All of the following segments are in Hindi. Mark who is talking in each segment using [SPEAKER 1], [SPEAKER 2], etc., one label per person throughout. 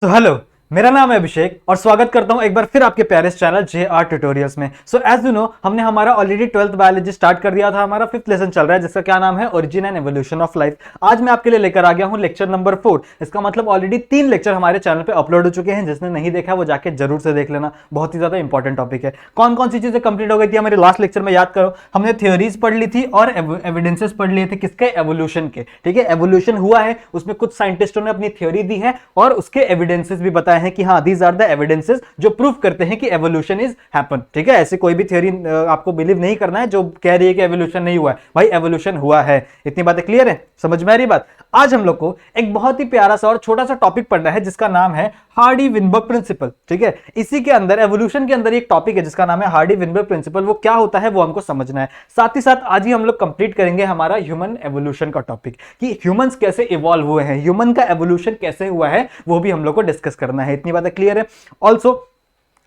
[SPEAKER 1] तो हेलो, मेरा नाम है अभिषेक और स्वागत करता हूं एक बार फिर आपके प्यारे चैनल JR ट्यूटोरियल्स में। सो एज यू नो, हमने हमारा ऑलरेडी 12th बायोलॉजी स्टार्ट कर दिया था। हमारा 5th लेसन चल रहा है जिसका क्या नाम है, origin and evolution of life. आज मैं आपके लिए लेकर आ गया हूं लेक्चर नंबर 4। इसका मतलब ऑलरेडी 3 लेक्चर हमारे चैनल पे अपलोड हो चुके हैं। जिसने नहीं देखा वो जाके जरूर से देख लेना, बहुत ही ज्यादा इंपॉर्टेंट टॉपिक है। कौन कौन सी चीजें कंप्लीट हो गई थी हमारे लास्ट लेक्चर में, याद करो। हमने थ्योरीज पढ़ ली थी और एविडेंसेस पढ़ लिए थे किसके, एवोल्यूशन के। ठीक है, एवोल्यूशन हुआ है, उसमें कुछ साइंटिस्टों ने अपनी थ्योरी दी है और उसके एविडेंसेस भी बताए हैं कि हाँ, दीज आर द एविडेंसेस जो प्रूव करते हैं कि एवोल्यूशन इज हैपन। ठीक है, ऐसे कोई भी थ्योरी आपको बिलीव नहीं करना है जो कह रही है कि एवोल्यूशन नहीं हुआ है। भाई एवोल्यूशन हुआ है, इतनी बातें क्लियर है, समझ में आ रही बात। आज हम लोग को एक बहुत ही प्यारा सा और छोटा सा टॉपिक पढ़ना है जिसका नाम है हार्डी-विनबर्ग प्रिंसिपल। ठीक है, इसी के अंदर एवोल्यूशन के अंदर एक टॉपिक है जिसका नाम है हार्डी-विनबर्ग प्रिंसिपल। वो क्या होता है वो हमको समझना है। साथ ही साथ आज ही हम लोग कंप्लीट करेंगे हमारा ह्यूमन एवोल्यूशन का टॉपिक कि ह्यूमंस कैसे इवॉल्व हुए हैं, ह्यूमन का एवोल्यूशन कैसे हुआ है, वो भी हम लोग को डिस्कस करना है। इतनी बातें क्लियर है। ऑल्सो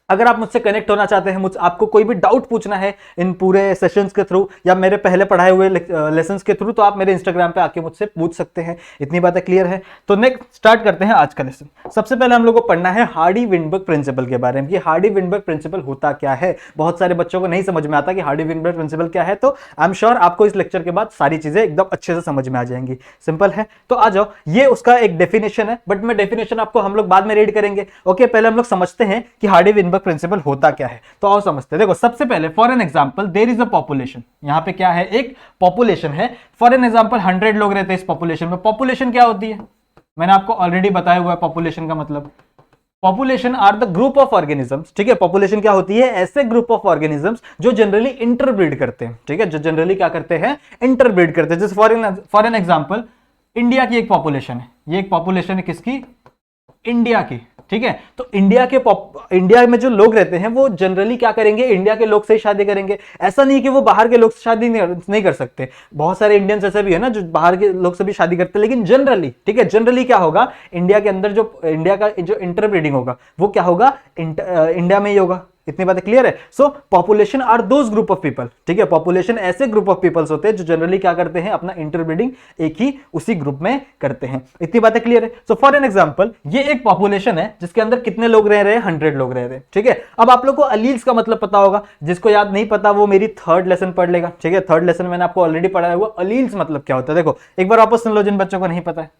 [SPEAKER 1] अगर आप मुझसे कनेक्ट होना चाहते हैं, मुझसे आपको कोई भी डाउट पूछना है इन पूरे सेशंस के थ्रू या मेरे पहले पढ़ाए हुए लेसन्स के थ्रू, तो आप मेरे इंस्टाग्राम पे आके मुझसे पूछ सकते हैं। इतनी बातें क्लियर है। तो नेक्स्ट स्टार्ट करते हैं आज का लेसन। सबसे पहले हम लोग को पढ़ना है हार्डी-विनबर्ग प्रिंसिपल के बारे में कि हार्डी-विनबर्ग प्रिंसिपल होता क्या है। बहुत सारे बच्चों को नहीं समझ में आता कि हार्डी-विनबर्ग प्रिंसिपल क्या है, तो आई एम श्योर आपको इस लेक्चर के बाद सारी चीजें एकदम अच्छे से समझ में आ जाएंगी। सिंपल है, तो आ जाओ। ये उसका एक डेफिनेशन है, बट मैं डेफिनेशन आपको हम लोग बाद में रीड करेंगे। ओके, पहले हम लोग समझते हैं कि हार्डी-विनबर्ग प्रिंसिपल होता क्या है। तो आओ समझते हैं। देखो, सबसे पहले for an example there is a population. यहां पे क्या है, एक पॉपुलेशन है। फॉर एन एग्जांपल 100 लोग रहते हैं इस पॉपुलेशन में। पॉपुलेशन क्या होती है, मैंने आपको ऑलरेडी बताया हुआ है। पॉपुलेशन का मतलब, population are the group of organisms. ठीक है, पॉपुलेशन क्या होती है, ऐसे ग्रुप ऑफ ऑर्गेनिजम्स जो जनरली इंटरब्रीड करते हैं। ठीक है, जो जनरली क्या करते हैं, इंटरब्रीड करते हैं। जैसे फॉर एन एग्जांपल इंडिया की एक पॉपुलेशन है। ये एक पॉपुलेशन है किसकी, इंडिया की। ठीक है, तो इंडिया में जो लोग रहते हैं वो जनरली क्या करेंगे, इंडिया के लोग से ही शादी करेंगे। ऐसा नहीं कि वो बाहर के लोग से शादी नहीं कर सकते। बहुत सारे इंडियंस ऐसे भी है ना जो बाहर के लोग से भी शादी करते हैं, लेकिन जनरली, ठीक है, जनरली क्या होगा, इंडिया के अंदर जो इंडिया का जो इंटरब्रीडिंग होगा वो क्या होगा, इंडिया में ही होगा। इतनी बातें क्लियर है। So population are those group of people. ठीक है, पॉपुलेशन ऐसे ग्रुप ऑफ पीपल्स होते हैं जो जनरली क्या करते हैं, अपना इंटरब्रीडिंग एक ही उसी ग्रुप में करते हैं। इतनी बातें क्लियर है। सो फॉर एन एग्जांपल ये एक पॉपुलेशन है जिसके अंदर कितने लोग रह रहे हैं, 100 लोग रह रहे हैं। ठीक है, अब आप लोग को अलील्स का मतलब पता होगा। जिसको याद नहीं पता वो मेरी 3rd लेसन पढ़ लेगा। ठीक है, 3rd लेसन मैंने आपको ऑलरेडी पढ़ाया हुआ। अलील्स मतलब क्या होता है, देखो एक बार वापस सुन लो जिन बच्चों को नहीं पता है।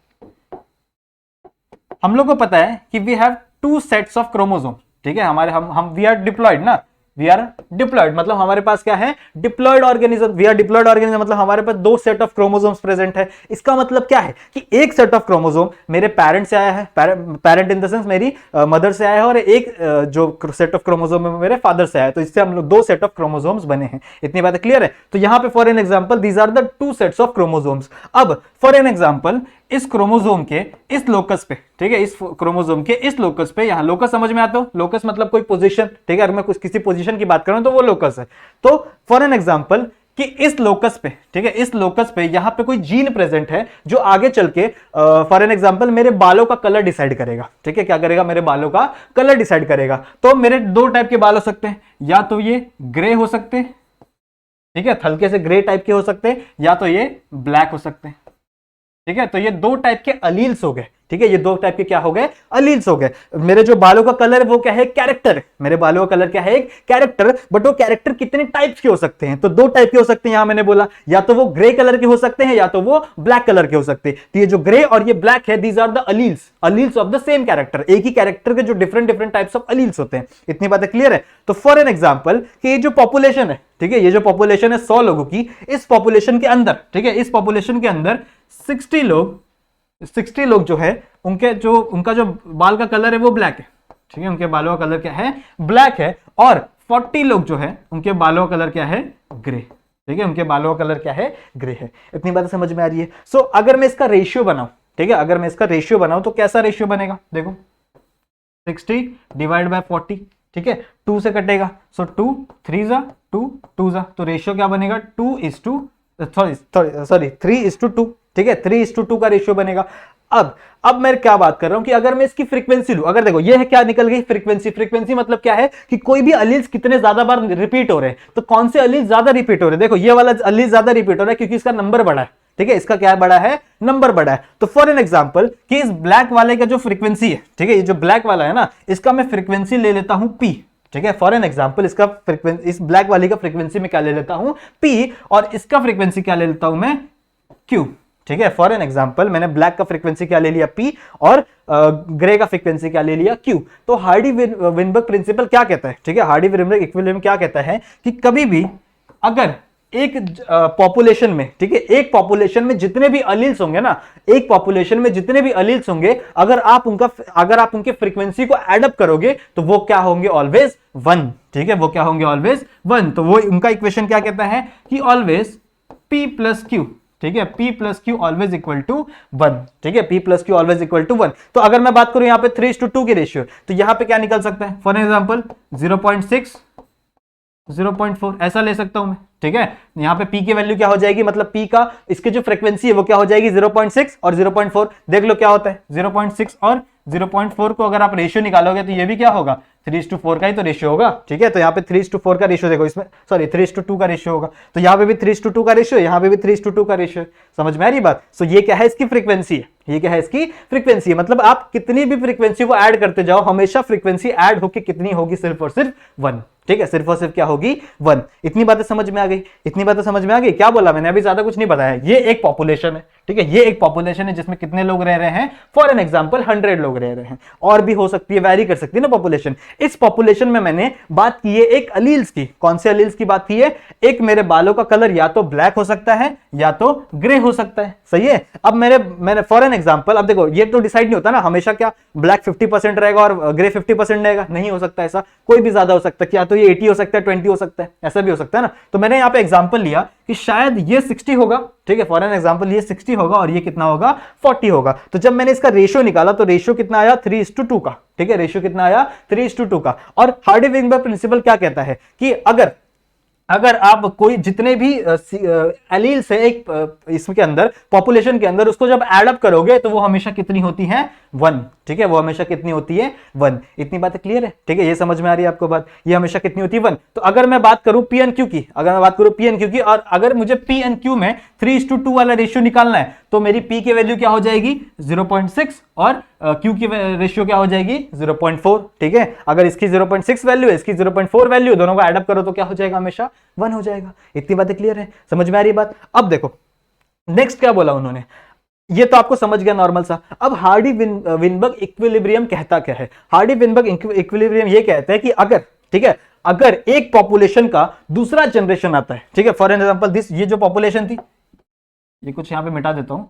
[SPEAKER 1] हम लोग को पता है कि we have 2 sets of chromosome. ठीक है, हमारे हम वी आर डिप्लॉयड ना, वी आर डिप्लॉयड मतलब हमारे पास क्या है, diploid organism. We are diploid organism मतलब हमारे पास 2 सेट ऑफ क्रोमोसोम्स प्रेजेंट है। इसका मतलब क्या है कि एक सेट ऑफ क्रोमोसोम मेरे पेरेंट से आया है, पेरेंट इन द सेंस मेरी मदर से आया है, और एक जो सेट ऑफ क्रोमोसोम है मेरे फादर से आया है। तो इससे हम लोग 2 सेट ऑफ क्रोमोसोम्स बने हैं। इतनी बातें क्लियर है। तो यहां पे for an example these are the 2 sets of chromosomes. अब फॉर एन एग्जांपल इस क्रोमोसोम के इस लोकस पे, ठीक है, इस क्रोमोसोम के इस लोकस पे, यहां लोकस समझ में आता हो, लोकस मतलब कोई पोजीशन। ठीक है, अगर मैं कुछ किसी पोजीशन की बात करूं तो वो लोकस है। तो फॉर एन एग्जांपल कि इस लोकस पे, ठीक है, इस लोकस पे यहां पे कोई जीन प्रेजेंट है जो आगे चल के फॉर एन एग्जांपल मेरे बालों का कलर डिसाइड करेगा। ठीक है, क्या करेगा, मेरे बालों का कलर डिसाइड करेगा। तो मेरे 2 टाइप के बाल हो सकते हैं, या तो ये ग्रे हो सकते हैं, ठीक है, हल्के से ग्रे टाइप के हो सकते हैं, या तो ये ब्लैक हो सकते हैं। ठीक है, तो ये 2 टाइप के अलील्स हो गए। ठीक है, ये 2 टाइप के क्या हो गए, अलील्स हो गए। मेरे जो बालों का कलर है वो क्या है, कैरेक्टर। मेरे बालों का कलर क्या है, एक कैरेक्टर। बट वो कैरेक्टर कितने टाइप्स के हो सकते हैं, तो 2 टाइप के हो सकते हैं। यहां मैंने बोला या तो वो ग्रे कलर के हो सकते हैं या तो वो ब्लैक कलर के हो सकते हैं। तो ये जो ग्रे और ये ब्लैक है, these are the alleles of the same character. एक ही कैरेक्टर के जो डिफरेंट टाइप्स ऑफ अलील्स होते हैं। इतनी बातें क्लियर है। तो फॉर एन एग्जाम्पल कि ये जो पॉपुलेशन है, ठीक है, ये जो पॉपुलेशन है 100 लोगों की, इस पॉपुलेशन के अंदर, ठीक है, इस पॉपुलेशन के अंदर 60 लोग जो है उनका जो बाल का कलर है वो ब्लैक है। ठीक है, उनके बालों का कलर क्या है, ब्लैक है। और 40 लोग जो है उनके बालों का कलर क्या है, ग्रे। ठीक है, उनके बालों का कलर क्या है, ग्रे है। इतनी बात समझ में आ रही है। सो अगर मैं इसका रेशियो बनाऊं, ठीक है, अगर मैं इसका रेशियो बनाऊं तो कैसा रेशियो बनेगा, देखो 60 डिवाइड बाय 40। ठीक है, 2 से कटेगा। सो 2 3 जा 2 2 जा, तो रेशियो क्या बनेगा, 3:2। ठीक है, 3:2 का रेशियो बनेगा। अब मैं क्या बात कर रहा हूं कि अगर मैं इसकी फ्रीक्वेंसी लूं, अगर देखो ये है क्या निकल गई, फ्रीक्वेंसी मतलब क्या है कि कोई भी अलील्स कितने ज्यादा बार रिपीट हो रहे हैं। तो कौन से अलील्स ज्यादा रिपीट हो रहे हैं, देखो ये वाला अलील ज्यादा रिपीट हो रहा है क्योंकि इसका नंबर बड़ा है। ठीक है, इसका क्या बड़ा है, नंबर बड़ा है। तो फॉर एन एग्जांपल कि इस ब्लैक वाले का जो फ्रीक्वेंसी है, ठीक है, ये जो ब्लैक वाला है ना, इसका मैं फ्रीक्वेंसी ले लेता हूं P, ठीक है, फॉर एन एग्जांपल इसका फ्रीक्वेंसी, इस ब्लैक वाली का फ्रीक्वेंसी में क्या ले लेता हूं P, और इसका फ्रीक्वेंसी क्या ले लेता हूं मैं Q, ठीक है। फॉर एन एग्जांपल मैंने ब्लैक का फ्रीक्वेंसी क्या ले लिया P और ग्रे का फ्रीक्वेंसी क्या ले लिया Q। तो हार्डी विनबर्ग प्रिंसिपल क्या कहता है, ठीक है, हार्डी विनबर्ग इक्विलिब्रियम क्या कहता है कि कभी भी अगर एक पॉपुलेशन में, ठीक है, एक पॉपुलेशन में जितने भी अलील्स होंगे ना, एक पॉपुलेशन में जितने भी अलील्स होंगे, अगर आप उनके फ्रीक्वेंसी को एड अप करोगे तो वो क्या होंगे, ऑलवेज 1, ठीक है, वो क्या होंगे, ऑलवेज 1। तो वो उनका इक्वेशन क्या कहता है कि ऑलवेज P प्लस Q, ठीक है, P plus Q always equal to 1, ठीक है, P plus Q always equal to 1। तो अगर मैं बात करूं यहां पे 3:2 की रेशियो, तो यहां पे क्या निकल सकता है, फॉर एग्जांपल 0.6 0.4 ऐसा ले सकता हूं मैं, ठीक है। यहां पे P की वैल्यू क्या हो जाएगी, मतलब P का इसकी जो फ्रीक्वेंसी है वो क्या हो जाएगी 0.6 और 0.4। देख लो क्या होता है, 0.6 और 0.4 को अगर आप रेशियो निकालोगे तो ये भी क्या होगा, 3:4 का ही तो रेशियो होगा, ठीक है। तो यहाँ पे 3:4 का रेशियो देखो, इसमें सॉरी 3:2 का रेशियो होगा, तो यहाँ पे भी 3:2 का रेशियो, यहाँ पे भी 3:2 का रेशियो। समझ में आ रही बात। सो ये क्या है, इसकी फ्रीक्वेंसी है, ये क्या है, इसकी फ्रीक्वेंसी है। मतलब आप कितनी भी फ्रीक्वेंसी को ऐड करते जाओ, हमेशा फ्रीक्वेंसी ऐड होकर कितनी होगी, सिर्फ और सिर्फ 1, ठीक है, सिर्फ और सिर्फ क्या होगी, 1। इतनी बातें समझ में आ गई, इतनी बातें समझ में आ गई। क्या बोला मैंने, अभी ज्यादा कुछ नहीं बताया। ये एक पॉपुलेशन है, ठीक है, ये एक पॉपुलेशन है जिसमें कितने लोग रह रहे हैं, फॉर एन एग्जांपल 100 लोग रह रहे हैं, और भी हो सकती है, वैरी कर सकती है ना पॉपुलेशन। इस पॉपुलेशन में मैंने बात की है एक अलील्स की, कौन से अलील्स की बात की है, एक मेरे बालों का कलर या तो ब्लैक हो सकता है या तो ग्रे हो सकता है, सही है। अब मैंने फॉर एन एग्जांपल, अब देखो ये तो डिसाइड नहीं होता ना हमेशा, क्या ब्लैक 50% रहेगा और ग्रे 50% रहेगा, नहीं हो सकता ऐसा, कोई भी ज्यादा हो सकता है, क्या तो ये 80 हो सकता है, 20 हो सकता है, ऐसा भी हो सकता है ना। तो मैंने यहाँ पे एग्जांपल लिया कि शायद ये 60 होगा, ठीक है, फॉर एन एग्जांपल ये 60 होगा और ये कितना होगा, 40 होगा। तो जब मैंने इसका रेशियो निकाला तो रेशियो कितना आया, 3:2 का, ठीक है, रेशियो कितना आया, 3:2 का। और हार्डी विनबर्ग प्रिंसिपल क्या कहता है कि अगर आप कोई जितने भी एलील्स है एक इसके अंदर, पॉपुलेशन के अंदर, उसको जब एड अप करोगे तो वो हमेशा कितनी होती है, 1, ठीक है, वो हमेशा कितनी होती है, 1। इतनी बातें क्लियर है, ठीक है, ये समझ में आ रही है आपको बात, ये हमेशा कितनी होती है, 1। तो अगर मैं बात करूं P and Q की, अगर मैं बात करूं P and Q की, और अगर मुझे P and Q में 3:2 वाला रेशियो निकालना है, तो मेरी P की वैल्यू क्या हो जाएगी 0.6 और Q की रेशियो क्या हो जाएगी 0.4, ठीक है। अगर इसकी 0.6 वैल्यू है, इसकी 0.4 वैल्यू, दोनों को एड अप करो तो क्या हो जाएगा, हमेशा 1 हो जाएगा। इतनी बातें क्लियर है, समझ में आ रही बात। अब देखो नेक्स्ट क्या बोला उन्होंने, ये तो आपको समझ गया नॉर्मल सा। अब हार्डी विनबर्ग इक्विलिब्रियम कहता क्या है, हार्डी विनबर्ग इक्विलिब्रियम ये कहता है कि अगर, ठीक है, अगर एक पॉपुलेशन का दूसरा जनरेशन आता है, ठीक है, फॉर एग्जांपल दिस, ये जो पॉपुलेशन थी, ये कुछ यहां पे मिटा देता हूं,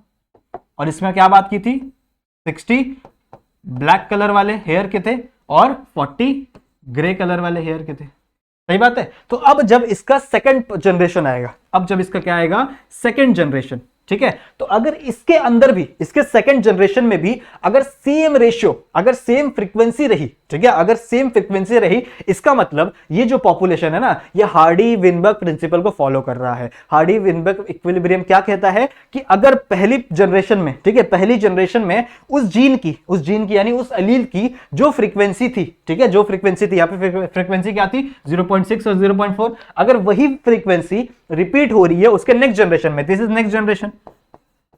[SPEAKER 1] और इसमें क्या बात की थी, 60 ब्लैक कलर वाले हेयर के थे और 40 ग्रे कलर वाले हेयर के थे, सही बात है। तो अब जब इसका सेकंड जनरेशन आएगा, अब जब इसका क्या आएगा, सेकंड जनरेशन, ठीक है, तो अगर इसके अंदर भी, इसके सेकंड जनरेशन में भी अगर सेम रेशियो, अगर सेम फ्रीक्वेंसी रही, ठीक है, अगर सेम फ्रीक्वेंसी रही, इसका मतलब ये जो पॉपुलेशन है ना, ये हार्डी विनबर्ग प्रिंसिपल को फॉलो कर रहा है। हार्डी विनबर्ग इक्विलिब्रियम क्या कहता है कि अगर पहली जनरेशन में, ठीक है, पहली जनरेशन में उस जीन की यानी उस अलील की जो फ्रीक्वेंसी थी, ठीक है, जो फ्रीक्वेंसी थी, यहां पे फ्रीक्वेंसी क्या थी 0.6 और 0.4, अगर वही फ्रीक्वेंसी रिपीट हो रही है उसके नेक्स्ट जनरेशन में, दिस इज नेक्स्ट जनरेशन,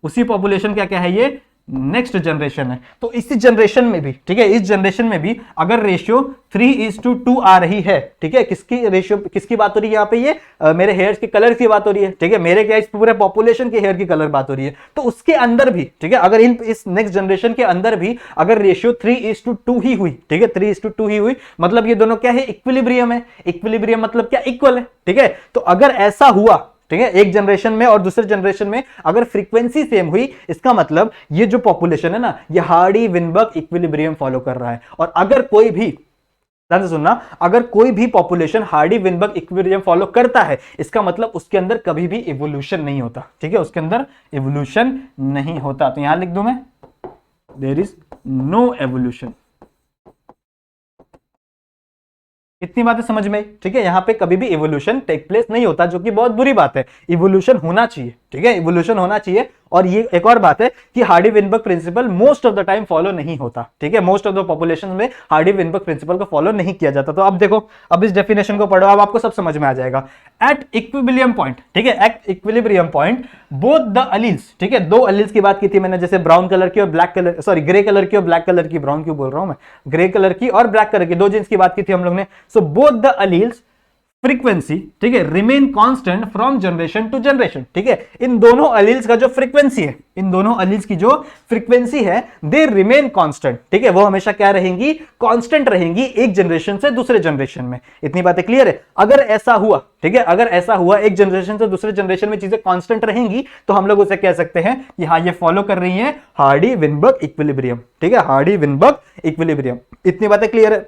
[SPEAKER 1] उसी पॉपुलेशन का क्या है, ये नेक्स्ट जनरेशन है। तो इसी जनरेशन में भी, ठीक है, इस जनरेशन में भी अगर रेशियो 3:2 आ रही है, ठीक है, किसकी रेशियो, किसकी बात हो रही है यहाँ पे, ये मेरे हेयर्स के कलर की बात हो रही है, ठीक है, मेरे क्या इस पूरे पॉपुलेशन के हेयर की कलर बात हो रही है। तो उसके अंदर भी, ठीक है, अगर इस नेक्स्ट जनरेशन के अंदर भी अगर रेशियो 3:2 ही हुई, ठीक है, 3:2 ही हुई, मतलब ये दोनों क्या है, इक्विलिब्रियम है। इक्विलिब्रियम मतलब क्या, इक्वल है, ठीक है। तो अगर ऐसा हुआ, ठीक है, एक जनरेशन में और दूसरे जनरेशन में अगर फ्रीक्वेंसी सेम हुई, इसका मतलब ये जो पॉपुलेशन है ना, ये हार्डी विनबर्ग इक्विलिब्रियम फॉलो कर रहा है। और अगर कोई भी, ध्यान से सुनना, अगर कोई भी population Hardy Weinberg equilibrium follow करता है, इसका मतलब उसके अंदर कभी भी इवोल्यूशन नहीं होता, ठीक है, उसके अंदर इवोल्यूशन नहीं होता। तो यहां लिख दूं मैं, देयर इज नो एवोल्यूशन। इतनी बातें समझ में, ठीक है, यहां पे कभी भी इवोल्यूशन टेक प्लेस नहीं होता, जो कि बहुत बुरी बात है। इवोल्यूशन होना चाहिए, ठीक है। ठीक है, इवोल्यूशन होना चाहिए। और ये एक और बात है कि Hardy Weinberg principal most of the time follow नहीं होता, ठीक है, मोस्ट ऑफ द पॉपुलेशन में हार्डी विनबर्ग प्रिंसिपल को फॉलो नहीं किया जाता। तो अब देखो, अब इस डेफिनेशन को पढ़ो, अब आपको सब समझ में आ जाएगा। एट इक्विलिब्रियम पॉइंट, ठीक है, at equilibrium point both the alleles, ठीक है, दो अलील्स की बात की थी मैंने, जैसे ब्राउन कलर की और black colour, sorry grey colour की और ब्लैक कलर की, ब्राउन क्यों बोल रहा हूं मैं, ग्रे कलर की और ब्लैक कलर की, दो जीन्स की बात की थी हम लोग ने। So both the alleles frequency, ठीक है, remain constant from generation to generation, ठीक है, इन दोनों अलील्स का जो फ्रीक्वेंसी है, इन दोनों अलील्स की जो फ्रीक्वेंसी है, दे रिमेन कांस्टेंट, ठीक है, वो हमेशा क्या रहेंगी, कांस्टेंट रहेंगी एक जनरेशन से दूसरे जनरेशन में। इतनी बातें क्लियर है? अगर ऐसा हुआ, ठीक है, अगर ऐसा हुआ एक जनरेशन से दूसरे जनरेशन में चीजें कांस्टेंट रहेंगी, तो हम लोग उसे कह सकते हैं कि हाँ, ये फॉलो कर रही है हार्डी विनबर्ग इक्विलिब्रियम, ठीक है, हार्डी विनबर्ग इक्विलिब्रियम। इतनी बातें क्लियर है?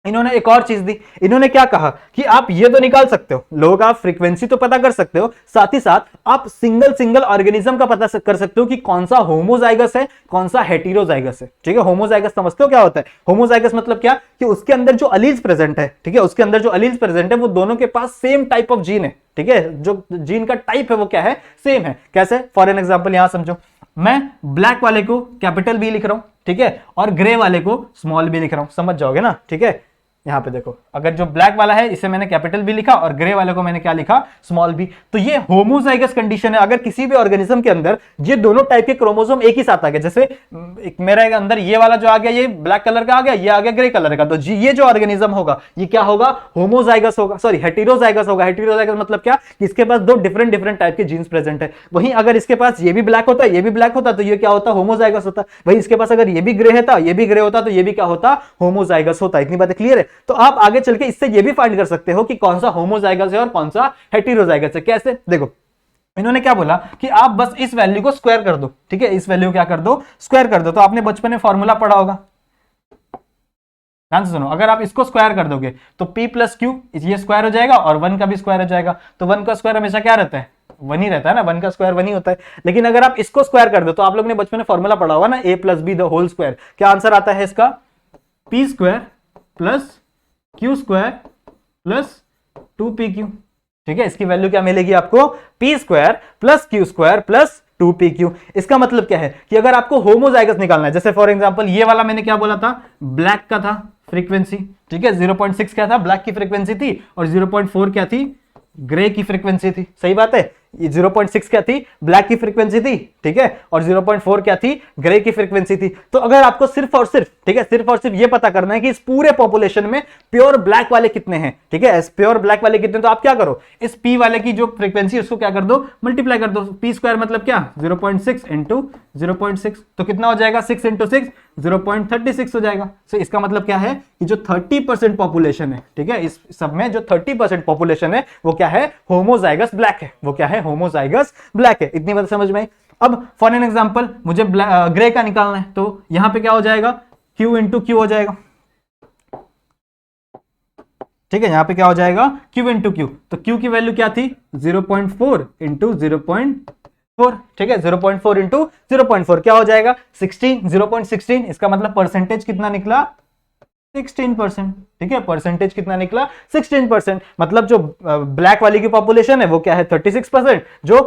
[SPEAKER 1] इन्होंने एक और चीज दी, इन्होंने क्या कहा कि आप ये तो निकाल सकते हो, लोगों का फ्रीक्वेंसी तो पता कर सकते हो, साथ ही साथ आप सिंगल सिंगल ऑर्गेनिज्म का पता कर सकते हो कि कौन सा होमोजाइगस है, कौन सा हेटेरोजाइगस है, ठीक है। होमोजाइगस समझते हो क्या होता है? होमोजाइगस मतलब क्या, कि उसके अंदर जो अलील्स प्रेजेंट है, ठीक है, उसके अंदर जो अलील्स प्रेजेंट है वो दोनों के पास सेम टाइप ऑफ जीन है, ठीक है, जो जीन का टाइप है वो क्या है, सेम है। कैसे? फॉर एन एग्जांपल यहां समझो, मैं ब्लैक वाले को कैपिटल बी लिख रहा हूं, ठीक है, और ग्रे वाले को स्मॉल बी लिख रहा हूं, समझ जाओगे ना, ठीक है। यहां पे देखो, अगर जो ब्लैक वाला है इसे मैंने कैपिटल बी लिखा और ग्रे वाले को मैंने क्या लिखा, स्मॉल बी, तो ये होमोजाइगस कंडीशन है। अगर किसी भी ऑर्गेनिज्म के अंदर ये दोनों टाइप के क्रोमोसोम एक ही साथ आ गए, जैसे एक मेरे अंदर ये वाला जो आ गया, ये ब्लैक कलर का आ गया, ये आ गया ग्रे कलर का, तो ये जो ऑर्गेनिज्म होगा ये क्या होगा, होमोजाइगस होगा, सॉरी हेटेरोजाइगस होगा। हेटेरोजाइगस मतलब क्या, कि इसके पास दो डिफरेंट डिफरेंट टाइप के जीन्स प्रेजेंट है। वहीं अगर इसके पास ये भी ब्लैक होता है, ये भी ब्लैक होता, तो ये क्या होता, होमोजाइगस होता। वहीं इसके पास अगर ये भी ग्रे होता, ये भी ग्रे होता, तो ये भी क्या होता, होमोजाइगस होता। इतनी बातें क्लियर है? तो आप आगे चल के इससे ये भी फाइंड कर सकते हो कि कौन सा होमोजाइगस है और कौन सा हेटेरोजाइगस है। कैसे? देखो, इन्होंने क्या बोला कि आप बस इस वैल्यू को स्क्वायर कर दो, ठीक है, इस वैल्यू क्या कर दो, स्क्वायर कर दो। तो आपने बचपन में फॉर्मूला पढ़ा होगा, ध्यान से सुनो, अगर आप इसको स्क्वायर कर दोगे तो p प्लस क्यू, ये स्क्वायर हो जाएगा और 1 का भी स्क्वायर हो जाएगा। तो 1 का स्क्वायर हमेशा क्या रहता है, 1 ही रहता है ना, 1 का स्क्वायर 1 ही होता है। लेकिन अगर आप इसको स्क्वायर कर दो, तो आप लोग ने बचपन में फॉर्मूला पढ़ा होगा ना, a plus b the whole square, क्या आंसर आता है इसका, p square plus q square plus 2pq, ठीक है। इसकी वैल्यू क्या मिलेगी आपको, p square plus q square plus 2pq। इसका मतलब क्या है कि अगर आपको होमोजाइगस निकालना है, जैसे फॉर एग्जांपल ये वाला मैंने क्या बोला था, ब्लैक का था फ्रीक्वेंसी, ठीक है, 0.6 क्या था, ब्लैक की फ्रीक्वेंसी थी, और 0.4 क्या थी, ग्रे की फ्रीक्वेंसी थी। सही बात है, ये 0.6 क्या थी, ब्लैक की फ्रीक्वेंसी थी, ठीक है, और 0.4 क्या थी, ग्रे की फ्रीक्वेंसी थी। तो अगर आपको सिर्फ और सिर्फ, ठीक है, सिर्फ और सिर्फ ये पता करना है कि इस पूरे पॉपुलेशन में प्योर ब्लैक वाले कितने हैं, ठीक है, प्योर ब्लैक वाले कितने, तो आप क्या करो, इस p वाले की जो फ्रीक्वेंसी उसको क्या कर दो, मल्टीप्लाई कर दो। p स्क्वायर मतलब क्या, 0.6 इंटू 0.6, तो कितना हो जाएगा, 6 इंटू 6 0.36 हो जाएगा। तो इसका मतलब क्या है कि जो 30% पॉपुलेशन है, ठीक है, इस सब में जो 30% पॉपुलेशन है वो क्या है, होमोजाइगस ब्लैक है, वो क्या है, होमोजाइगस ब्लैक है। इतनी बात समझ में आई? अब फॉर एन एग्जांपल मुझे ग्रे का निकालना है, तो यहां पे क्या हो जाएगा, Q इंटू क्यू हो जाएगा, ठीक है, यहां पे क्या हो जाएगा, Q इंटू क्यू। तो Q की वैल्यू क्या थी, 0.4 इंटू 0.4, ठीक है, 0.4 इंटू 0.4 क्या हो जाएगा, 16, 0.16। इसका मतलब परसेंटेज कितना निकला, 16%, ठीक है, परसेंटेज कितना निकला, 16%। मतलब जो ब्लैक वाली की पॉपुलेशन है वो क्या है, 36%, जो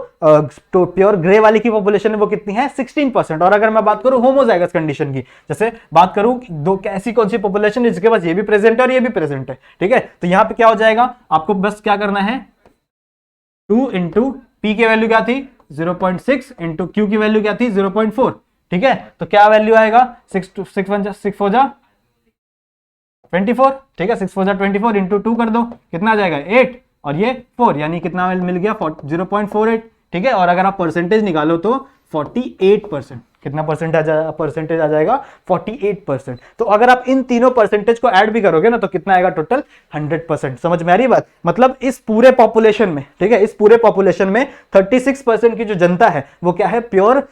[SPEAKER 1] तो प्योर ग्रे वाली की पॉपुलेशन है वो कितनी है, 16%। और अगर मैं बात करूं होमोजाइगस कंडीशन की, जैसे बात करूं दो ऐसी कौन सी पॉपुलेशन है जिसके पास ये भी प्रेजेंट है और ये भी प्रेजेंट है, ठीक है, तो यहां पे क्या हो जाएगा, आपको बस क्या करना है, 2 इंटू पी की वैल्यू क्या थी, 0.6 इंटू क्यू की वैल्यू क्या थी, 0.4, ठीक है, तो क्या वैल्यू आएगा, 6 हो जा 24, ठीक है, 6 4 जा 24 इंटू 2 कर दो, कितना आ जाएगा, 8, और ये 4, यानी कितना मिल गया, 0.48, ठीक है। और अगर आप परसेंटेज निकालो तो 48%, कितना परसेंटेज आ जाएगा, 48%। तो अगर आप इन तीनों परसेंटेज को ऐड भी करोगे ना, तो कितना आएगा, टोटल 100%। समझ में आ रही बात? मतलब इस पूरे पॉपुलेशन में, ठीक है, इस पूरे पॉपुलेशन में 36% की जो जनता है वो क्या है, प्योर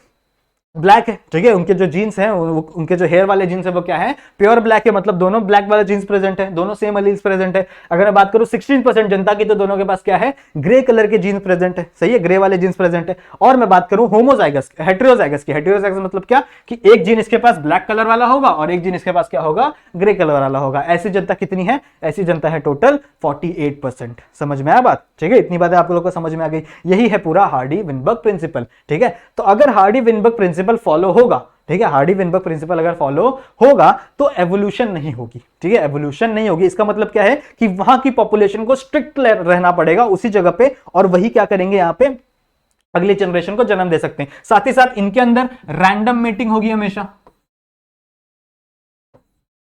[SPEAKER 1] ब्लैक है, ठीक है, उनके जो जीन्स हैं, उनके जो हेयर वाले जीन्स है वो क्या है, प्योर ब्लैक है, मतलब दोनों ब्लैक वाले जीन्स प्रेजेंट है, दोनों सेम एलील्स प्रेजेंट है। अगर मैं बात करूं 16% जनता की, तो दोनों के पास क्या है, ग्रे कलर के जीन्स प्रेजेंट है, सही है, ग्रे वाले जीन्स प्रेजेंट है। और मैं बात करूं होमोजाइगस हेटेरोजाइगस की, हेटेरोजाइगस मतलब क्या, कि एक जीन इसके पास ब्लैक कलर वाला होगा और एक जीन इसके पास क्या होगा, ग्रे कलर वाला होगा। ऐसी जनता कितनी है, ऐसी जनता है टोटल 48%। समझ में आया बात, ठीक है, इतनी बातें आप लोगों को समझ में आ गई। यही है पूरा हार्डी विनबर्ग प्रिंसिपल, ठीक है। तो अगर हार्डी विनबर्ग प्रिंसिपल फॉलो होगा, ठीक है, हार्डी विनबर्ग प्रिंसिपल अगर फॉलो होगा तो एवोल्यूशन नहीं होगी, ठीक है, एवोल्यूशन नहीं होगी। इसका मतलब क्या है कि वहां की पॉपुलेशन को स्ट्रिक्ट रहना पड़ेगा उसी जगह पे, और वही क्या करेंगे यहाँ पे, अगली जनरेशन को जन्म दे सकते हैं। साथ ही साथ इनके अंदर रैंडम मेटिंग होगी हमेशा,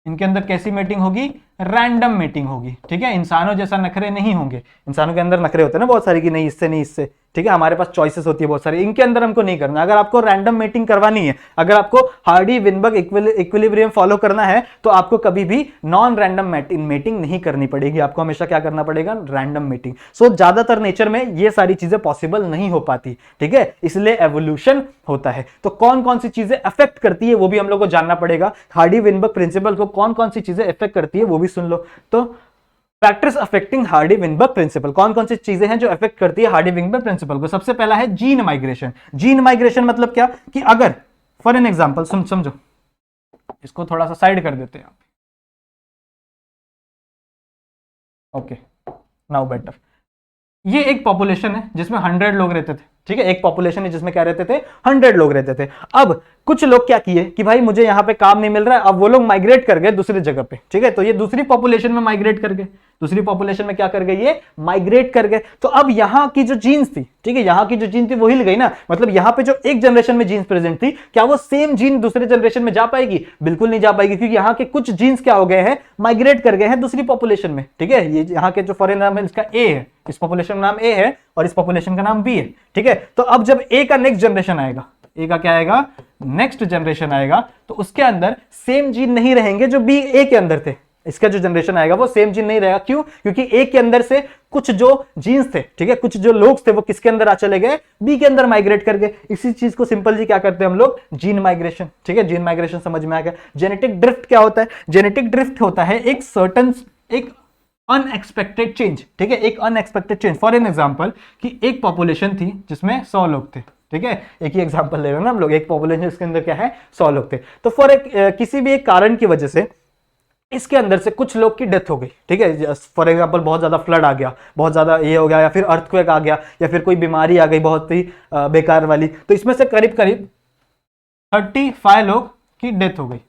[SPEAKER 1] इनके अंदर कैसी मीटिंग होगी, रैंडम मीटिंग होगी, ठीक है। इंसानों जैसा नखरे नहीं होंगे, इंसानों के अंदर नखरे होते हैं ना बहुत सारे, कि नहीं इससे नहीं इससे, ठीक है, हमारे पास चॉइसेस होती है बहुत सारी, इनके अंदर हमको नहीं करना। अगर आपको रैंडम मीटिंग करवानी है, अगर आपको हार्डी विनबर्ग इक्विलिब्रियम फॉलो करना है, तो आपको कभी भी नॉन रैंडम मीटिंग नहीं करनी पड़ेगी, आपको हमेशा क्या करना पड़ेगा, रैंडम मीटिंग। सो ज्यादातर नेचर में ये सारी चीजें पॉसिबल नहीं हो पाती, ठीक है, इसलिए एवोल्यूशन होता है। तो कौन कौन सी चीजें अफेक्ट करती है वो भी हम लोग को जानना पड़ेगा। हार्डी विनबर्ग प्रिंसिपल को कौन कौन सी चीजें अफेक्ट करती है वो भी सुन लो। तो factors affecting Hardy Weinberg principal, कौन कौन सी चीजें हैं जो अफेक्ट करती है हार्डी विनबर्ग प्रिंसिपल को। सबसे पहला है जीन माइग्रेशन। जीन माइग्रेशन मतलब क्या, कि अगर फॉर एन एग्जांपल समझो, इसको थोड़ा सा साइड कर देते हैं, ओके, नाउ बेटर। ये एक पॉपुलेशन है जिसमें 100 लोग रहते थे, ठीक है, एक पॉपुलेशन है जिसमें क्या रहते थे, 100 लोग रहते थे। अब कुछ लोग क्या किए कि भाई मुझे यहां पे काम नहीं मिल रहा है, अब वो लोग माइग्रेट कर गए दूसरी जगह पे, ठीक है, तो ये दूसरी पॉपुलेशन में माइग्रेट कर गए, दूसरी पॉपुलेशन में क्या कर गए, ये माइग्रेट कर गए। तो अब यहां की जो जीन्स थी, ठीक है, यहां की जो जीन थी वो हिल गई ना, मतलब यहां पे जो एक जनरेशन में जीन्स प्रेजेंट थी, क्या वो सेम जीन दूसरे जनरेशन में जा पाएगी, बिल्कुल नहीं जा पाएगी, क्योंकि यहां के कुछ जीन्स क्या हो गए हैं, माइग्रेट कर गए हैं दूसरी पॉपुलेशन में, ठीक है। ये यहाँ के जो फॉरेन नाम है इसका ए है, इस पॉपुलेशन का नाम ए है और इस पॉपुलेशन का नाम बी है, ठीक है। तो अब जब ए का नेक्स्ट जनरेशन आएगा, ए का क्या आएगा, नेक्स्ट जनरेशन आएगा, तो उसके अंदर सेम जीन नहीं रहेंगे जो बी ए के अंदर थे। इसका जो जनरेशन आएगा वो सेम जीन नहीं रहेगा, क्यों, क्योंकि ए के अंदर से कुछ जो जीन्स थे, ठीक है, कुछ जो लोग थे वो किसके अंदर आ चले गए, बी के अंदर माइग्रेट कर गए। इसी चीज को सिंपल जी क्या करते हैं हम लोग, जीन माइग्रेशन, ठीक है, जीन माइग्रेशन समझ में आ गया। जेनेटिक ड्रिफ्ट क्या होता है, जेनेटिक ड्रिफ्ट होता है एक सर्टन, एक अनएक्सपेक्टेड चेंज, ठीक है, एक unexpected change. For an example कि एक पॉपुलेशन थी जिसमें 100 लोग थे, ठीक है, एक ही एग्जांपल ले रहे हैं ना हम लोग, एक पॉपुलेशन इसके अंदर क्या है, 100 लोग थे। तो किसी भी एक कारण की वजह से इसके अंदर से कुछ लोग की डेथ हो गई, ठीक है, फॉर एग्जांपल बहुत ज्यादा फ्लड आ गया, बहुत ज्यादा ये हो गया, या फिर अर्थक्वेक आ गया, या फिर कोई बीमारी आ गई बहुत ही बेकार वाली, तो इसमें से करीब करीब 35 लोग की डेथ हो गई,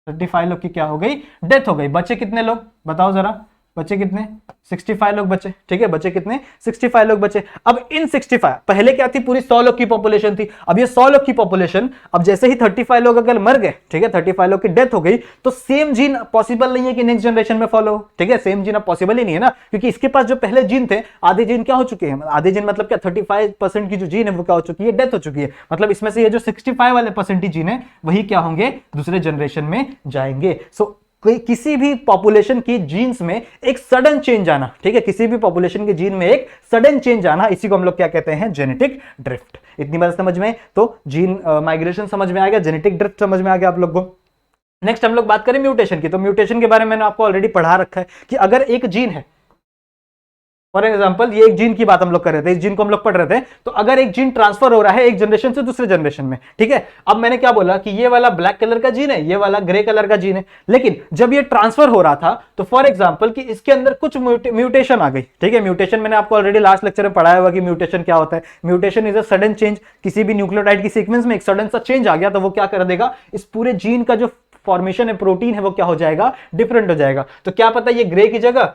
[SPEAKER 1] 35 लोग की क्या हो गई, डेथ हो गई। बचे कितने लोग बताओ जरा, बचे कितने, 65 लोग बचे, ठीक है, बचे कितने, 65 लोग बचे। अब इन 65, पहले क्या थी, पूरी 100 लोग की पॉपुलेशन थी, अब ये 100 लोग की पॉपुलेशन, अब जैसे ही 35 लोग अगर मर गए, ठीक है, 35 लोग की डेथ हो गई, तो सेम जीन पॉसिबल नहीं है कि नेक्स्ट जनरेशन में फॉलो हो, ठीक है, सेम जीन अब पॉसिबल ही नहीं है ना, क्योंकि इसके पास जो पहले जीन थे, आधे जीन क्या हो चुके हैं, आधे जीन मतलब क्या, 35% की जो जीन है वो क्या हो चुकी है, डेथ हो चुकी है। मतलब इसमें से ये जो 65 वाले परसेंटेज जीन है वही क्या होंगे, दूसरे जनरेशन में जाएंगे। सो किसी भी पॉपुलेशन की जीन्स में एक सडन चेंज आना, ठीक है, किसी भी पॉपुलेशन के जीन में एक सडन चेंज आना, इसी को हम लोग क्या कहते हैं, जेनेटिक ड्रिफ्ट। इतनी बात समझ में, तो जीन माइग्रेशन समझ में आ गया, जेनेटिक ड्रिफ्ट समझ में आ गया आप लोग को। नेक्स्ट हम लोग बात करें म्यूटेशन की, तो म्यूटेशन के बारे में मैंने आपको ऑलरेडी पढ़ा रखा है कि अगर एक जीन है, फॉर एग्जाम्पल ये एक जीन की बात हम लोग कर रहे थे, इस जीन को हम लोग पढ़ रहे थे, तो अगर एक जीन ट्रांसफर हो रहा है एक जनरेशन से दूसरे जनरेशन में, ठीक है, अब मैंने क्या बोला कि ये वाला ब्लैक कलर का जीन है, ये वाला ग्रे कलर का जीन है, लेकिन जब ये ट्रांसफर हो रहा था तो फॉर एग्जाम्पल कि इसके अंदर कुछ म्यूटेशन आ गई, ठीक है, म्यूटेशन मैंने आपको ऑलरेडी लास्ट लेक्चर में पढ़ाया हुआ कि म्यूटेशन क्या होता है। Mutation is a sudden change, किसी भी न्यूक्लियोटाइड की सीक्वेंस में एक सडन सा चेंज आ गया तो वो क्या कर देगा, इस पूरे जीन का जो फॉर्मेशन है, प्रोटीन है, वो क्या हो जाएगा, डिफरेंट हो जाएगा। तो क्या पता ये ग्रे की जगह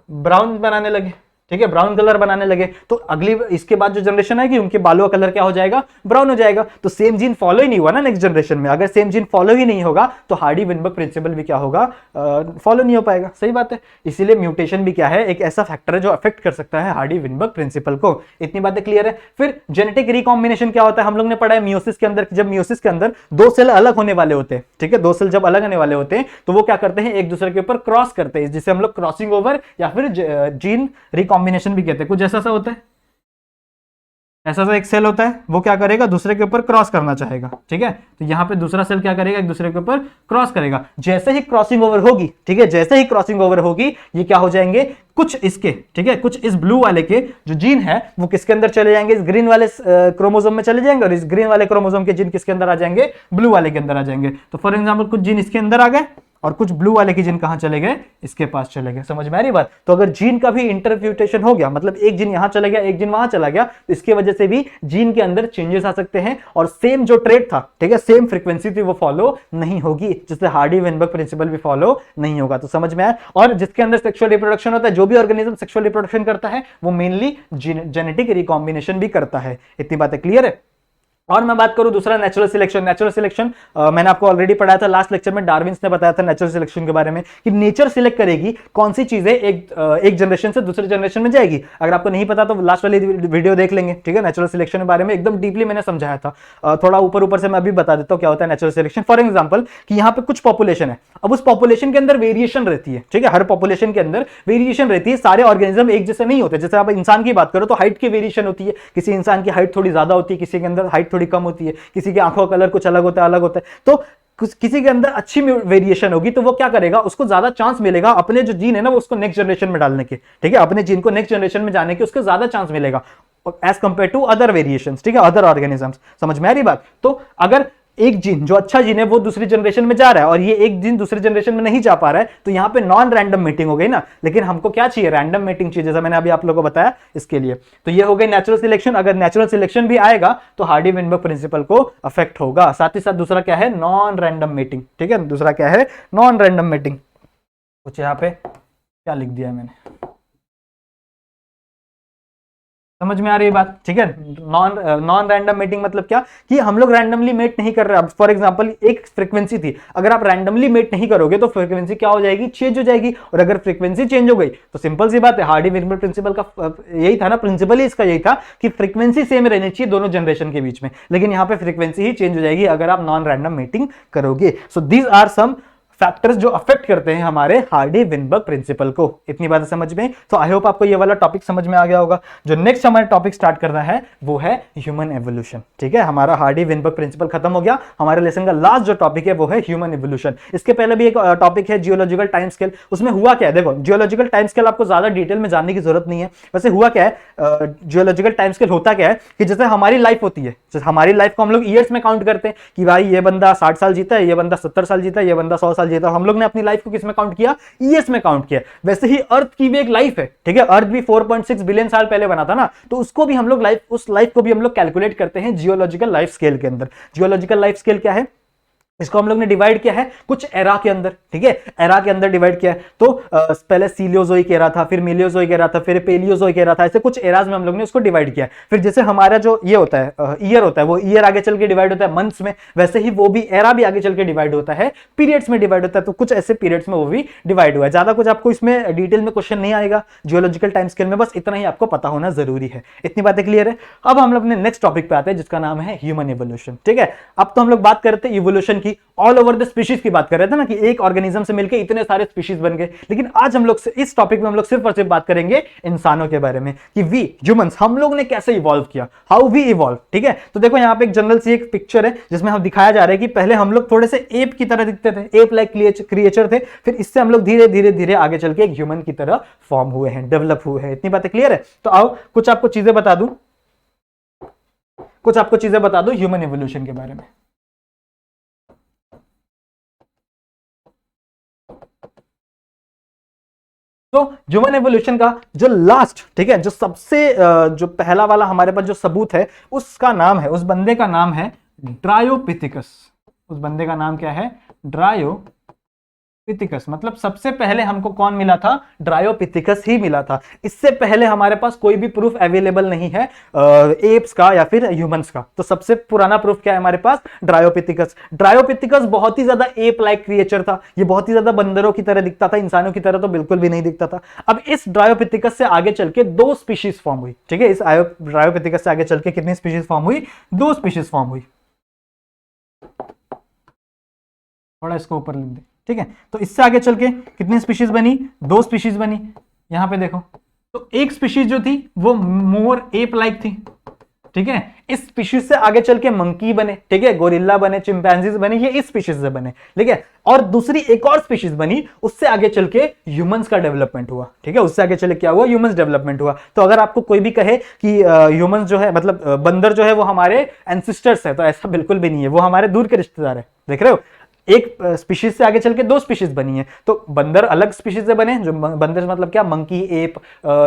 [SPEAKER 1] ब्राउन बनाने लगे, ठीक है, ब्राउन कलर बनाने लगे, तो अगली इसके बाद जो जनरेशन आएगी उनके बालों का कलर क्या हो जाएगा, ब्राउन हो जाएगा। तो सेम जीन फॉलो ही नहीं हुआ ना नेक्स्ट जनरेशन में, अगर सेम जीन फॉलो ही नहीं होगा तो हार्डी विनबर्ग प्रिंसिपल भी क्या होगा, फॉलो नहीं हो पाएगा, सही बात है। इसीलिए म्यूटेशन भी क्या है, एक ऐसा फैक्टर है जो अफेक्ट कर सकता है हार्डी विनबर्ग प्रिंसिपल को। इतनी बातें क्लियर है। फिर जेनेटिक रिकॉम्बिनेशन क्या होता है, हम लोग ने पढ़ा है मियोसिस के अंदर, जब मियोसिस के अंदर दो सेल अलग होने वाले होते हैं, ठीक है, दो सेल जब अलग होने वाले होते हैं तो वो क्या करते हैं, एक दूसरे के ऊपर क्रॉस करते हैं, जिसे हम लोग क्रॉसिंग ओवर या फिर जीन रिकॉम्बिनेशन भी कहते हैं। कुछ ऐसा सा होता है, ऐसा सा एक सेल होता है, वो क्या करेगा, दूसरे के ऊपर क्रॉस करना चाहेगा, ठीक है। तो यहाँ पे दूसरा सेल क्या करेगा, एक दूसरे के ऊपर क्रॉस करेगा। जैसे ही क्रॉसिंग ओवर होगी, ठीक है, जैसे ही क्रॉसिंग ओवर होगी, ये क्या हो जाएंगे, कुछ इसके, ठीक है, कुछ इस ब्लू वाले के जो जीन है वो किसके अंदर चले जाएंगे, इस ग्रीन वाले क्रोमोसोम में चले जाएंगे, और इस ग्रीन वाले क्रोमोसोम के जीन किसके अंदर आ जाएंगे, ब्लू वाले के अंदर आ जाएंगे। तो फॉर एग्जाम्पल कुछ जीन इसके अंदर आ गए और कुछ ब्लू वाले के जीन कहां चले गए, इसके पास चले गए। समझ में आ रही बात। तो अगर जीन का भी इंटरफ्यूटेशन हो गया, मतलब एक जीन यहां चला गया, एक जीन वहां चला गया, तो इसकी वजह से भी जीन के अंदर चेंजेस आ सकते हैं, और सेम जो ट्रेट था, ठीक है, सेम फ्रीक्वेंसी थी, वो फॉलो नहीं होगी, जिससे हार्डी वेनबर्ग प्रिंसिपल भी फॉलो नहीं होगा। तो समझ में आया। और जिसके अंदर सेक्सुअल रिप्रोडक्शन होता है, जो भी ऑर्गेनिज्म सेक्सुअल रिप्रोडक्शन करता है, वो मेनली जेनेटिक रिकॉम्बिनेशन भी करता है। इतनी बातें क्लियर है। और मैं बात करूं दूसरा नेचुरल सिलेक्शन। नेचुरल सिलेक्शन मैंने आपको ऑलरेडी पढ़ाया था लास्ट लेक्चर में, डार्विन्स ने बताया था नेचुरल सिलेक्शन के बारे में, कि नेचर सिलेक्ट करेगी कौन सी चीजें एक जनरेशन से दूसरे जनरेशन में जाएगी। अगर आपको नहीं पता तो लास्ट वाली वीडियो देख लेंगे, ठीक है। नेचुरल सिलेक्शन के बारे में एकदम डीपली मैंने समझाया था। थोड़ा ऊपर ऊपर से मैं अभी बता देता हूं क्या होता है नेचुरल सिलेक्शन। फॉर एग्जाम्पल कि यहाँ पे कुछ पॉपुलेशन है, अब उस पॉपुलेशन के अंदर वेरिएशन रहती है, ठीक है, हर पॉपुलेशन के अंदर वेरिएशन रहती है। सारे ऑर्गेनिज्म एक जैसे नहीं होते। जैसे आप इंसान की बात करो तो हाइट की वेरिएशन होती है, किसी इंसान की हाइट थोड़ी ज्यादा होती है, किसी के अंदर हाइट थोड़ी कम होती है, किसी की आंखों का कलर कुछ अलग होता है। तो किसी के अंदर अच्छी वेरिएशन होगी तो वो क्या करेगा, उसको ज्यादा चांस मिलेगा अपने जो जीन है ना वो उसको नेक्स्ट जनरेशन में डालने के, ठीक है, अपने जीन को नेक्स्ट जनरेशन में जाने के उसको ज्यादा चांस मिलेगा as compare to other variations, ठीक है, अदर ऑर्गेनिजम्स। समझ में आ रही बात। तो अगर एक जीन जो अच्छा जीन है वो दूसरी जनरेशन में जा रहा है और ये एक जीन दूसरी जनरेशन में नहीं जा पा रहा है, तो यहां पे नॉन रैंडम मीटिंग हो गई ना। लेकिन हमको क्या चाहिए, रैंडम मीटिंग चाहिए, जैसा मैंने अभी आप लोगों को बताया इसके लिए। तो ये हो गई नेचुरल सिलेक्शन। अगर नेचुरल सिलेक्शन भी आएगा तो हार्डी वेनबर्ग प्रिंसिपल को अफेक्ट होगा। साथ ही साथ दूसरा क्या है, नॉन रैंडम मीटिंग, ठीक है, दूसरा क्या है, नॉन रैंडम मीटिंग। कुछ यहाँ पे क्या लिख दिया है मैंने, समझ में आ रही है बात, ठीक है। नॉन रैंडम मेटिंग मतलब क्या, कि हम लोग रैंडमली मेट नहीं कर रहे। फॉर एग्जांपल एक फ्रीक्वेंसी थी, अगर आप रैंडमली मेट नहीं करोगे तो फ्रीक्वेंसी क्या हो जाएगी, चेंज हो जाएगी। और अगर फ्रीक्वेंसी चेंज हो गई तो सिंपल सी बात है, हार्डी वेनबर्ग प्रिंसिपल का यही था ना, प्रिंसिपल ही इसका यही था कि फ्रीक्वेंसी सेम रहनी चाहिए दोनों जनरेशन के बीच में। लेकिन यहां पे फ्रीक्वेंसी ही चेंज हो जाएगी अगर आप नॉन रैंडम मेटिंग करोगे। So these are some factors जो अफेक्ट करते हैं हमारे हार्डी वेनबर्ग प्रिंसिपल को। इतनी बात समझ में। तो आई होप आपको ये वाला टॉपिक समझ में आ गया होगा। जो नेक्स्ट हमारा टॉपिक स्टार्ट करना है वो है ह्यूमन एवोल्यूशन, ठीक है। हमारा हार्डी वेनबर्ग प्रिंसिपल खत्म हो गया। हमारे लेसन का लास्ट जो टॉपिक है वो है ह्यूमन एवोल्यूशन। इसके पहले भी एक टॉपिक है जियोलॉजिकल टाइम स्केल। उसमें हुआ क्या है, देखो जियोलॉजिकल टाइम स्केल आपको ज्यादा डिटेल में जानने की जरूरत नहीं है। वैसे हुआ क्या है, जियोलॉजिकल टाइम स्केल होता क्या है कि जैसे हमारी लाइफ होती है, जैसे हमारी लाइफ को हम लोग ईयर्स में काउंट करते हैं कि भाई ये बंदा 60 साल जीता है, ये बंदा 70 साल जीता है, ये बंदा 100 साल जीता है। हम लोग ने अपनी लाइफ को किसमें काउंट किया, ईयर्स में काउंट किया। वैसे ही अर्थ की भी एक लाइफ है, ठीक है। अर्थ भी 4.6 बिलियन साल पहले बना था ना, तो उसको भी हम लोग उस लाइफ को भी हम लोग कैलकुलेट करते हैं जियोलॉजिकल लाइफ स्केल के अंदर। जियोलॉजिकल लाइफ स्केल क्या है, इसको हम लोग ने डिवाइड किया है कुछ एरा के अंदर, ठीक है, एरा के अंदर डिवाइड किया है। तो पहले सीलियोजोइक एरा था, फिर मिलियोजोइक एरा था, फिर पेलियोजोइक एरा था। ऐसे कुछ एराज में हम लोग ने उसको डिवाइड किया है। फिर जैसे हमारा जो ये होता है ईयर होता है, वो ईयर आगे चल के डिवाइड होता है मंथ्स में, वैसे ही वो भी एरा भी आगे चल के डिवाइड होता है पीरियड्स में डिवाइड होता है। तो कुछ ऐसे पीरियड्स में वो भी डिवाइड हुआ है। ज्यादा कुछ आपको इसमें डिटेल में क्वेश्चन नहीं आएगा जियोलॉजिकल टाइम स्केल में, बस इतना ही आपको पता होना जरूरी है। इतनी बातें क्लियर है। अब हम लोग अपने नेक्स्ट टॉपिक पे आते हैं जिसका नाम है ह्यूमन इवोल्यूशन, ठीक है। अब तो हम लोग बात करते हैं इवोल्यूशन की, ऑल ओवर द स्पीशीज की बात कर रहे थे ना, कि एक ऑर्गेनिज्म से मिलकर इतने सारे स्पीशीज बन गए। लेकिन आज हम लोग इस टॉपिक में हम लोग सिर्फ और सिर्फ बात करेंगे इंसानों के बारे में, कि वी ह्यूमंस, हम लोग ने कैसे इवॉल्व किया, हाउ वी इवॉल्व, ठीक है। तो देखो यहाँ पे एक जनरल सी एक पिक्चर है जिसमें हम दिखाया जा रहा है कि पहले हम लोग थोड़े से एप की तरह दिखते थे, एप लाइक क्रिएचर थे। फिर इससे हम लोग धीरे धीरे धीरे आगे चल के एक ह्यूमन की तरह फॉर्म हुए हैं, डेवलप हुए हैं। इतनी बातें क्लियर है। तो आओ कुछ आपको चीजें बता दूं, ह्यूमन इवोल्यूशन के बारे में। तो ह्यूमन एवोल्यूशन का जो लास्ट, ठीक है, जो सबसे जो पहला वाला हमारे पास जो सबूत है, उसका नाम है, उस बंदे का नाम है ड्रायोपिथिकस। उस बंदे का नाम क्या है, ड्रायोपिथिकस। मतलब सबसे पहले हमको कौन मिला था, ड्रायोपिथिकस ही मिला था। इससे पहले हमारे पास कोई भी प्रूफ अवेलेबल नहीं है एप्स का या फिर ह्यूमंस का। तो सबसे पुराना प्रूफ क्या है हमारे पास, ड्रायोपिथिकस। ड्रायोपिथिकस बहुत ही ज्यादा एप लाइक क्रिएचर था। ये बहुत ही ज्यादा बंदरों की तरह दिखता था, इंसानों की तरह तो बिल्कुल भी नहीं दिखता था। अब इस ड्रायोपिथिकस से आगे चल के 2 स्पीशीज फॉर्म हुई, ठीक है। इस ड्रायोपिथिकस से आगे चल के कितनी स्पीशीज फॉर्म हुई, 2 स्पीशीज फॉर्म हुई। थोड़ा इसको ऊपर लिख दे, ठीक है। तो इससे आगे चल के कितनी स्पीशीज बनी, 2 स्पीशीज बनी। यहां पे देखो, तो एक स्पीशीज जो थी वो मोर एप लाइक थी, ठीक है, इस स्पीशीज से आगे चल के मंकी बने, ठीक है, गोरिल्ला बने, चिंपैंजीज बने, ये इस स्पीशीज से बने, ठीक है। और दूसरी एक और स्पीशीज बनी, उससे आगे चल के ह्यूमंस का डेवलपमेंट हुआ, ठीक है, उससे आगे चले क्या हुआ, ह्यूमंस डेवलपमेंट हुआ। तो अगर आपको कोई भी कहे कि ह्यूमंस जो है मतलब बंदर जो है वो हमारे एंसिस्टर्स है, तो ऐसा बिल्कुल भी नहीं है, वो हमारे दूर के रिश्तेदार है। देख रहे हो, एक स्पीशीज से आगे चल के दो स्पीशीज बनी है, तो बंदर अलग स्पीशीज से बने, जो बंदर मतलब क्या, मंकी, एप,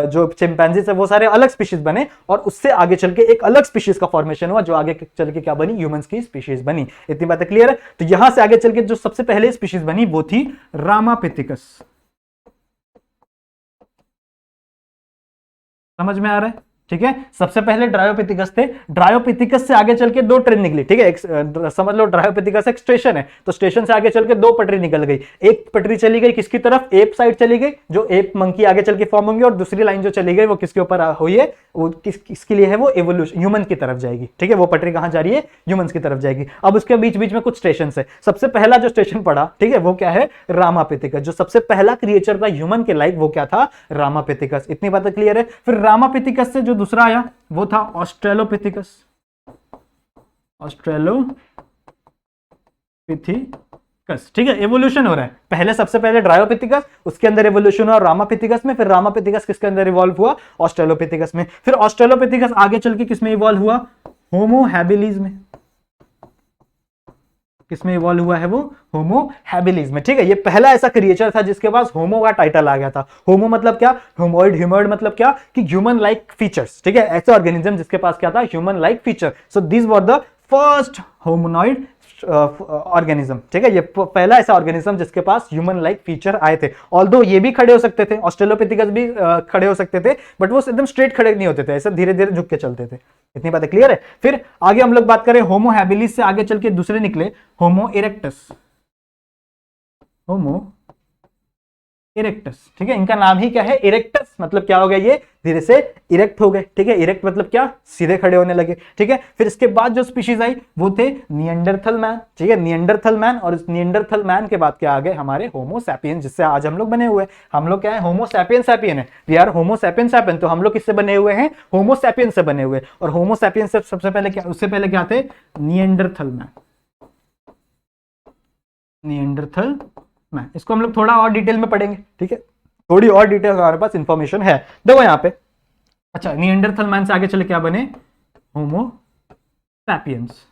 [SPEAKER 1] जो चिंपैंजीज है, वो सारे अलग स्पीशीज बने, और उससे आगे चल के एक अलग स्पीशीज का फॉर्मेशन हुआ, जो आगे चल के क्या बनी, ह्यूमंस की स्पीशीज बनी। इतनी बातें क्लियर है। तो यहां से आगे चल के जो सबसे पहले स्पीशीज बनी वो थी रामापिथिकस। समझ में आ रहा है, ठीक है। सबसे पहले ड्रायोपिथिकस थे, ड्रायोपिथिकस से आगे चल के दो ट्रेन निकली, ठीक है, समझ लो ड्रायोपिथिकस एक स्टेशन है, तो स्टेशन से आगे चल के दो पटरी निकल गई। एक पटरी चली गई किसकी तरफ, एप साइड चली गई, जो एप मंकी आगे चल के फॉर्म होंगे, और दूसरी लाइन जो चली गई वो किसके ऊपर हुई है, वो किसके लिए है, वो एवोल्यूशन, ह्यूमन की तरफ जाएगी, ठीक है। वो पटरी कहां जा रही है, ह्यूमंस की तरफ जाएगी। अब उसके बीच बीच में कुछ स्टेशन है, सबसे पहला जो स्टेशन पड़ा, ठीक है, वो क्या है, रामापिथिकस। जो सबसे पहला क्रिएचर था ह्यूमन के लाइक, वो क्या था, रामापिथिकस। इतनी बातें क्लियर है। फिर रामापिथिकस से जो दूसरा आया वो था ऑस्ट्रेलोपिथिकस। ऑस्ट्रेलोपिथिकस, ठीक है, एवोल्यूशन हो रहा है। पहले सबसे पहले ड्रायोपिथिकस, उसके अंदर एवोल्यूशन हुआ रामापिथिकस में, फिर रामापिथिकस किसके अंदर इवॉल्व हुआ, ऑस्ट्रेलोपिथिकस में। फिर ऑस्ट्रेलोपिथिकस आगे चल के किसमें इवॉल्व हुआ, होमो हैबिलिस में। किसमें इवॉल्व हुआ है वो, होमो हैबिलिस में, ठीक है। ये पहला ऐसा क्रिएचर था जिसके पास होमो का टाइटल आ गया था। होमो मतलब क्या, होमोइड, ह्यूमोइड मतलब क्या, कि ह्यूमन लाइक फीचर्स, ठीक है, ऐसे ऑर्गेनिज्म जिसके पास क्या था, human like feature. So this were the first hominoid organism, ठीक है। ये पहला ऐसा ऑर्गेनिज्म जिसके पास ह्यूमन लाइक फीचर आए थे। ऑल्दो ये भी खड़े हो सकते थे, ऑस्ट्रेलोपिथिकस भी खड़े हो सकते थे, बट वो एकदम स्ट्रेट खड़े नहीं होते थे, ऐसे धीरे धीरे झुक के चलते थे। इतनी बातें क्लियर है। फिर आगे हम लोग बात करें होमो हैबिलिस से आगे चल के दूसरे निकले होमो इरेक्टस। होमो इरेक्टस, ठीक है, इनका नाम ही क्या है, इरेक्टस। मतलब क्या हो गया, ये धीरे से इरेक्ट हो गए, ठीक है। इरेक्ट मतलब क्या, सीधे खड़े होने लगे, ठीक है। फिर इसके बाद जो स्पीशीज आई वो थे निएंडरथल मैन, ठीक है, निएंडरथल मैन। और इस निएंडरथल मैन के बाद क्या आ गए, हमारे होमो सैपियन, जिससे आज हम लोग बने हुए हैं। हम लोग क्या है, होमो सैपियन सैपियन है, we are homo sapien sapien. तो हम लोग किससे बने हुए हैं, होमो सैपियन से बने हुए। और होमो सैपियन से सबसे पहले क्या, उससे पहले क्या थे, निएंडरथल मैन। निएंडरथल मैन, इसको हम लोग थोड़ा और डिटेल में पढ़ेंगे, ठीक है, थोड़ी और डिटेल हमारे पास इंफॉर्मेशन है, देखो यहाँ पे। अच्छा, निएंडरथल मैन से आगे चले क्या बने, होमो सैपियंस,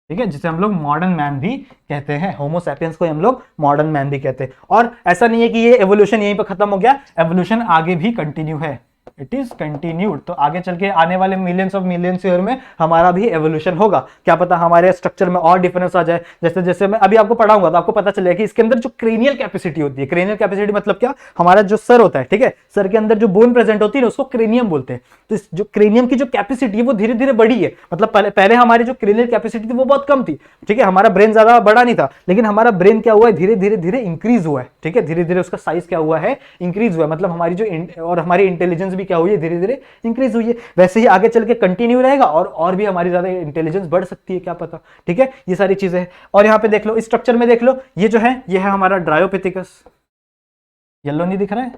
[SPEAKER 1] ठीक है, जिसे हम लोग मॉडर्न मैन भी कहते हैं। होमो सैपियंस को हम लोग मॉडर्न मैन भी कहते हैं। और ऐसा नहीं है कि ये एवोल्यूशन यहीं पर खत्म हो गया, एवोल्यूशन आगे भी कंटिन्यू है, इट इज कंटिन्यूड। तो आगे चल के आने वाले मिलियंस ईयर में हमारा भी एवोल्यूशन होगा। क्या पता हमारे स्ट्रक्चर में और डिफरेंस आ जाए। जैसे जैसे मैं अभी आपको पढ़ाऊंगा तो आपको पता चलेगा कि इसके अंदर जो क्रेनियल कैपेसिटी होती है, क्रेनियल कैपेसिटी मतलब क्या, हमारा जो सर होता है, ठीक है, सर के अंदर जो बोन प्रेजेंट होती है उसको क्रेनियम बोलते हैं। तो इस जो क्रेनियम की जो कैपेसिटी है वो धीरे धीरे बढ़ी है। मतलब पहले हमारी जो क्रेनियल कैपेसिटी थी वो बहुत कम थी, ठीक है, हमारा ब्रेन ज्यादा बड़ा नहीं था, लेकिन हमारा ब्रेन क्या हुआ है, धीरे धीरे धीरे इंक्रीज हुआ है, ठीक है, धीरे धीरे उसका साइज क्या हुआ है, इंक्रीज हुआ है। मतलब हमारी जो और हमारी इंटेलिजेंस भी क्या हुई है, धीरे धीरे इंक्रीज हुई है। वैसे ही आगे चल के कंटिन्यू रहेगा और भी हमारी ज्यादा इंटेलिजेंस बढ़ सकती है, क्या पता, ठीक है, ये सारी चीजें हैं। और यहां पे देख लो, इस स्ट्रक्चर में देख लो, ये जो है ये है हमारा ड्रायोपिथिकस। येलो नहीं दिख रहा है,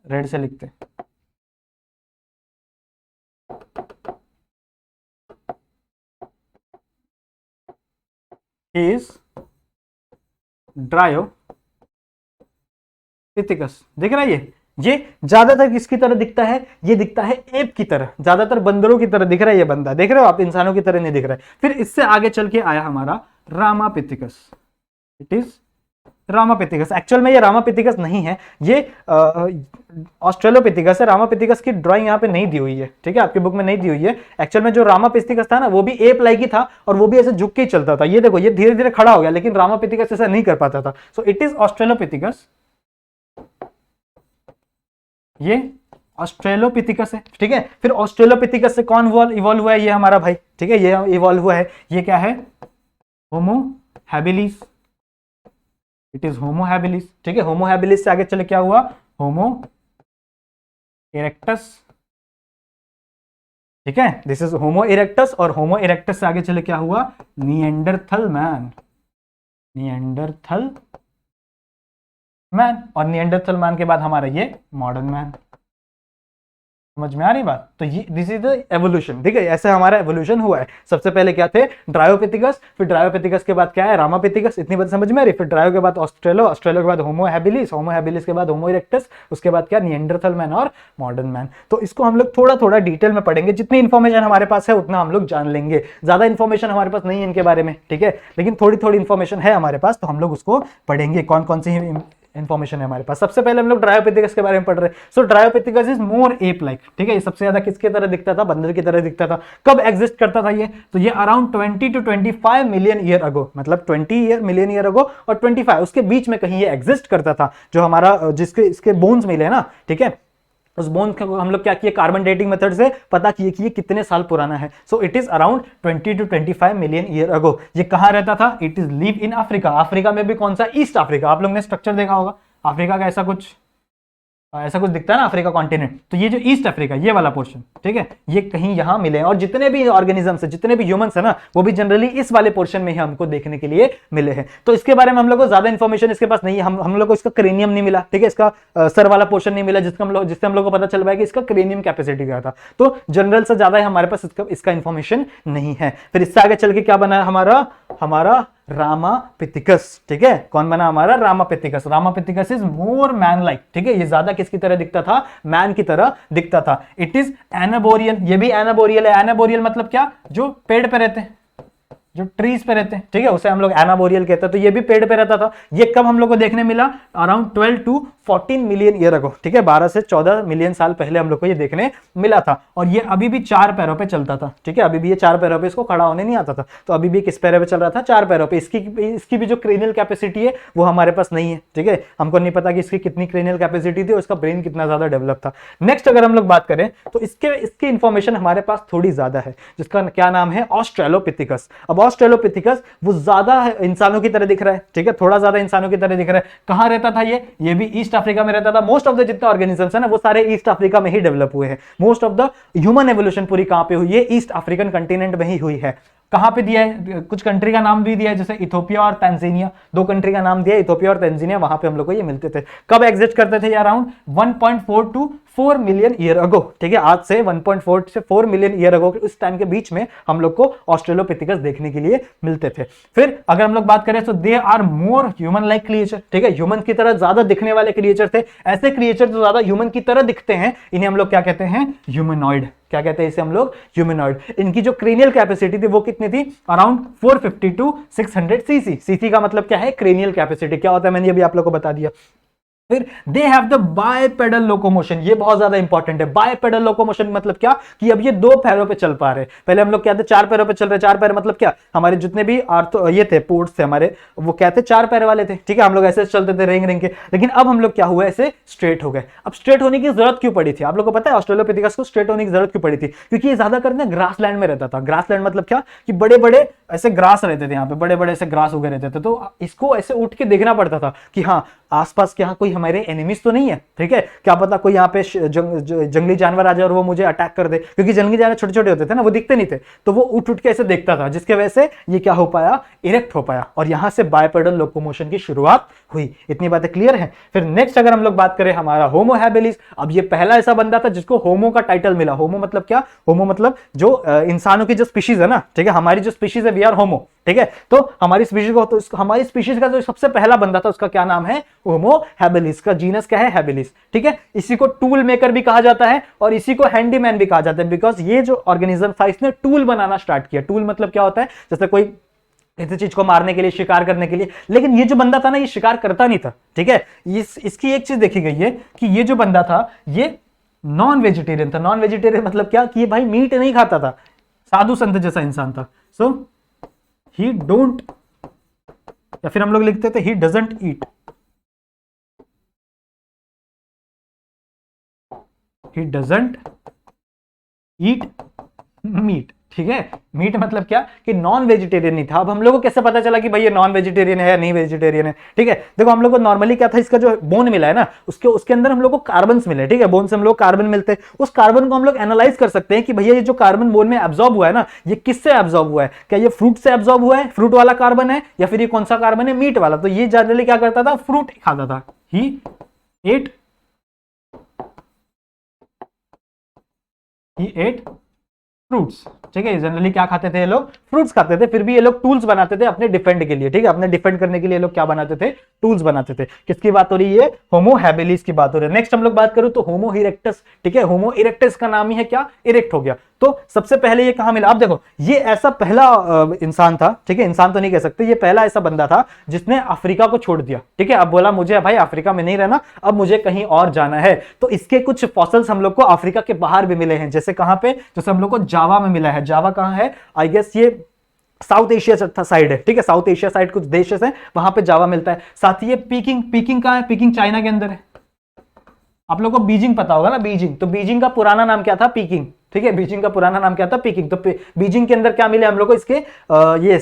[SPEAKER 1] रेड से लिखते, इज ड्रायोपिथिकस, दिख रहा है ये ज्यादातर किसकी तरह दिखता है, ये दिखता है एप की तरह, ज्यादातर बंदरों की तरह दिख रहा है ये बंदा, देख रहे हो आप, इंसानों की तरह नहीं दिख रहा है। फिर इससे आगे चल के आया हमारा Ramapithecus, it is Ramapithecus. Actual में ये रामापिथिकस नहीं है, ये ऑस्ट्रेलोपिथिकस है। रामापिथिकस की ड्राइंग यहाँ पे नहीं दी हुई है, ठीक है, आपकी बुक में नहीं दी हुई है। एक्चुअल में जो रामापिथिकस था ना, वो भी एप लाइक ही था, और वो भी ऐसे झुक के ही चलता था। ये देखो, ये धीरे धीरे खड़ा हो गया, लेकिन रामापिथिकस ऐसा नहीं कर पाता था। सो इट इज ऑस्ट्रेलोपिथिकस, ये ऑस्ट्रेलोपिथिकस है, ठीक है। फिर ऑस्ट्रेलोपिथिकस से कौन इवॉल्व हुआ है, ये हमारा भाई, ठीक है, ये इवॉल्व हुआ है, ये क्या है, Homo habilis, it is Homo habilis, ठीक है। होमो हैबिलिस से आगे चले क्या हुआ, होमो इरेक्टस, ठीक है, दिस इज होमो इरेक्टस। और होमो इरेक्टस से आगे चले क्या हुआ, निएंडरथल मैन, निएंडरथल मैन। और निएंडरथल मैन के बाद हमारा ये मॉडर्न मैन, समझ में आ रही बात? तो ये दिस इज द एवोल्यूशन, ठीक है, ऐसे हमारा एवोल्यूशन हुआ है। सबसे पहले क्या थे? ड्रायोपिथिकस, फिर ड्रायोपिथिकस के बाद क्या है? रामापिथिकस। इतनी बात समझ में आ रही? फिर ड्रायो के बाद ऑस्ट्रेलो, ऑस्ट्रेलो के बाद होमो हैबिलिस, होमो हैबिलिस के बाद होमो इरेक्टस, उसके बाद क्या? निएंडरथल मैन और मॉडर्न मैन। तो इसको हम लोग थोड़ा थोड़ा डिटेल में पढ़ेंगे, जितनी इन्फॉर्मेशन हमारे पास है उतना हम लोग जान लेंगे। ज्यादा इन्फॉर्मेशन हमारे पास नहीं है इनके बारे में, ठीक है, लेकिन थोड़ी थोड़ी इन्फॉर्मेशन है हमारे पास, तो हम लोग उसको पढ़ेंगे कौन कौन सी इन्फॉर्मेशन है हमारे पास। सबसे पहले हम लोग ड्रायोपिथिकस के बारे में पढ़ रहे हैं। So Dryopithecus is more ape like, ठीक है, ये सबसे ज्यादा किसकी तरह दिखता था? बंदर की तरह दिखता था। कब एग्जिस्ट करता था ये? तो ये around 20 to 25 million year ago, मतलब 20 मिलियन ईयर अगो और 25 उसके बीच में कहीं ये एग्जिस्ट करता था। जो हमारा जिसके इसके बोन्स मिले ना, ठीक है, उस बोन को हम लोग क्या किए? कार्बन डेटिंग मेथड से पता किए कि ये कितने साल पुराना है। So it is around 20 to 25 million year ago. ये कहां रहता था? It is live in Africa. Africa में भी कौन सा? East Africa. आप लोग ने स्ट्रक्चर देखा होगा अफ्रीका का, ऐसा कुछ दिखता है ना अफ्रीका कॉन्टिनेंट। तो ये जो ईस्ट अफ्रीका, ये वाला पोर्शन, ठीक है, ये कहीं यहां मिले। और जितने भी ऑर्गेनिजम्स है, जितने भी ह्यूमंस है ना, वो भी जनरली इस वाले पोर्शन में ही हमको देखने के लिए मिले हैं। तो इसके बारे में हम लोग को ज्यादा इंफॉर्मेशन इसके पास नहीं है। हम लोग को इसका क्रेनियम नहीं मिला, ठीक है, इसका सर वाला पोर्शन नहीं मिला, जिससे हम लोग को पता चल पाया कि इसका क्रेनियम कैपेसिटी क्या था। तो जनरल से ज्यादा हमारे पास इसका इंफॉर्मेशन नहीं है। फिर इससे आगे चल के क्या बना हमारा रामापिथिकस, ठीक है। कौन बना हमारा? Ramapithecus. Ramapithecus is more man like, ठीक है, ये ज्यादा किसकी तरह दिखता था? मैन की तरह दिखता था। इट इज एनाबोरियल, ये भी एनाबोरियल है। एनाबोरियल मतलब क्या? जो पेड़ पे रहते हैं, जो ट्रीज पे रहते हैं, ठीक है, उसे हम लोग एनाबोरियल कहते हैं। तो ये भी पेड़ पे रहता था। ये कब हम लोग को देखने मिला? Around 12 to 14 million year ago, ठीक है, 12 से 14 मिलियन साल पहले हम लोग को ये देखने मिला था। और ये अभी भी 4 पैरों पे चलता था, ठीक है, अभी भी ये 4 पैरों पे, इसको खड़ा होने नहीं आता था। तो अभी भी किस पैरों पे चल रहा था? 4 पैरों पे। इसकी भी जो क्रेनियल कैपेसिटी है वो हमारे पास नहीं है, ठीक है, हमको नहीं पता कि इसकी कितनी क्रेनियल कैपेसिटी थी और इसका ब्रेन कितना ज्यादा डेवलप था। नेक्स्ट अगर हम लोग बात करें तो इसकी इंफॉर्मेशन हमारे पास थोड़ी ज्यादा है, जिसका क्या नाम है? ऑस्ट्रेलोपिथिकस। अब ऑस्ट्रेलोपिथिकस वो ज्यादा इंसानों की तरह दिख रहा है, ठीक है, थोड़ा ज्यादा इंसानों की तरह दिख रहा है। कहां रहता था ये भी ईस्ट अफ्रीका में रहता था। मोस्ट ऑफ द जितने ऑर्गेनिजम्स है ना, वो सारे ईस्ट अफ्रीका में ही डेवलप हुए हैं। Most of the human evolution पूरी कहां पे हुई है? ईस्ट अफ्रीकन कंटिनेंट में ही हुई है। कहां पे दिया है? कुछ कंट्री का नाम भी दिया है, जैसे इथोपिया और तंजानिया, 2 कंट्री का नाम दिया है, इथोपिया और तंजानिया। वहां पे हम लोग को ये मिलते थे। कब एग्जिस्ट करते थे? Around 1.4 to 4 million year ago, ठीक है, आज से 1.4 से 4 मिलियन ईयर अगो उस टाइम के बीच में हम लोग को ऑस्ट्रेलोपिथिकस देखने के लिए मिलते थे। फिर अगर हम लोग बात करें तो they are more human like creature, ठीक है, ह्यूमन की तरह ज्यादा दिखने वाले क्रिएचर थे। ऐसे क्रिएचर जो ज्यादा ह्यूमन की तरह दिखते हैं, इन्हें हम लोग क्या कहते हैं? ह्यूमनॉइड। क्या कहते हैं इसे हम लोग? ह्यूमनॉइड। इनकी जो क्रेनियल कैपेसिटी थी वो कितनी थी? Around 450 to 600 CC. सीसी का मतलब क्या है? Cranial capacity. क्या होता है मैंने अभी आप लोग को बता दिया। फिर they have the bipedal locomotion, ये बहुत ज्यादा इंपॉर्टेंट है। बायपेडल लोकोमोशन मतलब क्या? कि अब ये 2 पैरों पे चल पा रहे। पहले हम लोग क्या थे? 4 पैरों पे चल रहे। 4 पैर मतलब क्या? हमारे जितने भी ये थे पोर्ट्स थे हमारे, वो क्या थे? 4 पैर वाले थे, ठीक है, हम लोग ऐसे चलते थे रेंग रेंग के। लेकिन अब हम लोग क्या हुआ? ऐसे स्ट्रेट हो गए। अब स्ट्रेट होने की जरूरत क्यों पड़ी थी? आप लोग को पता है ऑस्ट्रेलोपिथिकस को स्ट्रेट होने की जरूरत क्यों पड़ी थी? क्योंकि ये ज्यादा करना ग्रास लैंड में रहता था। ग्रास लैंड मतलब क्या? कि बड़े बड़े ऐसे ग्रास रहते थे, यहाँ पे बड़े बड़े ऐसे ग्रास उगे रहते थे। तो इसको ऐसे उठ के देखना पड़ता था कि हाँ आसपास क्या कोई हमारे एनिमीज तो नहीं है, ठीक है, क्या पता कोई यहाँ पे जंगली जानवर आ जाए और वो मुझे अटैक कर दे। क्योंकि जंगली जानवर छोटे छोटे होते थे ना, वो दिखते नहीं थे, तो वो उठ उठ के ऐसे देखता था, जिसके वजह से ये क्या हो पाया? इरेक्ट हो पाया। और यहां से बायपेडल लोकोमोशन की शुरुआत हुई। इतनी बातें क्लियर है। फिर नेक्स्ट अगर हम लोग बात करें हमारा होमो हैबिलिस। अब ये पहला ऐसा बंदा था जिसको होमो का टाइटल मिला। होमो मतलब क्या? होमो मतलब जो इंसानों की जो स्पीशीज है ना, ठीक है, हमारी जो स्पीशीज है वी आर होमो, ठीक है, तो हमारी स्पीशीज को, तो हमारी स्पीशीज का जो सबसे पहला बंदा था उसका क्या नाम है? Homo habilis. का जीनस क्या है? हैबिलिस, ठीक है। इसी को टूल मेकर भी कहा जाता है और इसी को हैंडीमैन भी कहा जाता है, बिकॉज ये जो ऑर्गेनिज्म था इसने टूल बनाना स्टार्ट किया। टूल मतलब क्या होता है? जैसे कोई किसी चीज को मारने के लिए, शिकार करने के लिए। लेकिन ये जो बंदा था ना, ये शिकार करता नहीं था, ठीक है। इसकी एक चीज देखी गई है कि ये जो बंदा था ये नॉन वेजिटेरियन था। नॉन वेजिटेरियन मतलब क्या? कि ये भाई मीट नहीं खाता था, साधु संत जैसा इंसान था। सो ही डोंट, या फिर हम लोग लिखते थे he doesn't eat, he doesn't eat meat, ठीक है। मीट मतलब क्या? कि नॉन वेजिटेरियन नहीं था। अब हम लोग को कैसे पता चला कि भाई ये नॉन वेजिटेरियन है या नहीं वेजिटेरियन है? ठीक है, देखो हम लोग को नॉर्मली क्या था, इसका जो बोन मिला है ना, उसके अंदर हम लोग को कार्बन मिले, ठीक है, बोन से हम लोग कार्बन मिलते हैं। उस कार्बन को हम लोग एनालाइज कर सकते हैं कि भैया ये जो कार्बन बोन में एब्जॉर्ब हुआ है ना, ये किससे एब्जॉर्ब हुआ है? क्या ये फ्रूट से एब्जॉर्ब हुआ है, फ्रूट वाला कार्बन है, या फिर ये कौन सा कार्बन है? मीट वाला। तो ये जनरली क्या करता था? फ्रूट खाता था। ही एट ही एट फ्रूट्स। ठीक है, जनरली क्या खाते थे ये लोग? फ्रूट्स खाते थे। फिर भी ये लोग टूल्स बनाते थे अपने डिफेंड के लिए। ठीक है, अपने डिफेंड करने के लिए ये लोग क्या बनाते थे? टूल्स बनाते थे। किसकी बात हो रही है? होमो हैबिलिस की बात हो रही है। नेक्स्ट हम लोग बात करूं तो होमो इरेक्टस। ठीक है, होमो इरेक्टस का नाम ही है क्या? इरेक्ट हो गया। तो सबसे पहले ये कहां मिला? आप देखो, ये ऐसा पहला इंसान था। ठीक है, इंसान तो नहीं कह सकते, ये पहला ऐसा बंदा था जिसने अफ्रीका को छोड़ दिया। ठीक है, अब बोला मुझे भाई अफ्रीका में नहीं रहना, अब मुझे कहीं और जाना है। तो इसके कुछ फॉसिल्स हम लोग को अफ्रीका के बाहर भी मिले हैं। जैसे कहां पे? जैसे हम लोग को जावा में मिला है। जावा कहां है? आई गेस ये साउथ एशिया साइड है। ठीक है, साउथ एशिया साइड कुछ देश है, वहां पे जावा मिलता है। साथ ही ये पीकिंग, पीकिंग कहां है? पीकिंग चाइना के अंदर है। आप लोगों को बीजिंग पता होगा ना, बीजिंग। तो बीजिंग का पुराना नाम क्या था? पीकिंग। ठीक है, बीजिंग का पुराना नाम क्या था? पीकिंग। तो बीजिंग के अंदर क्या मिले हम लोग को? इसके ये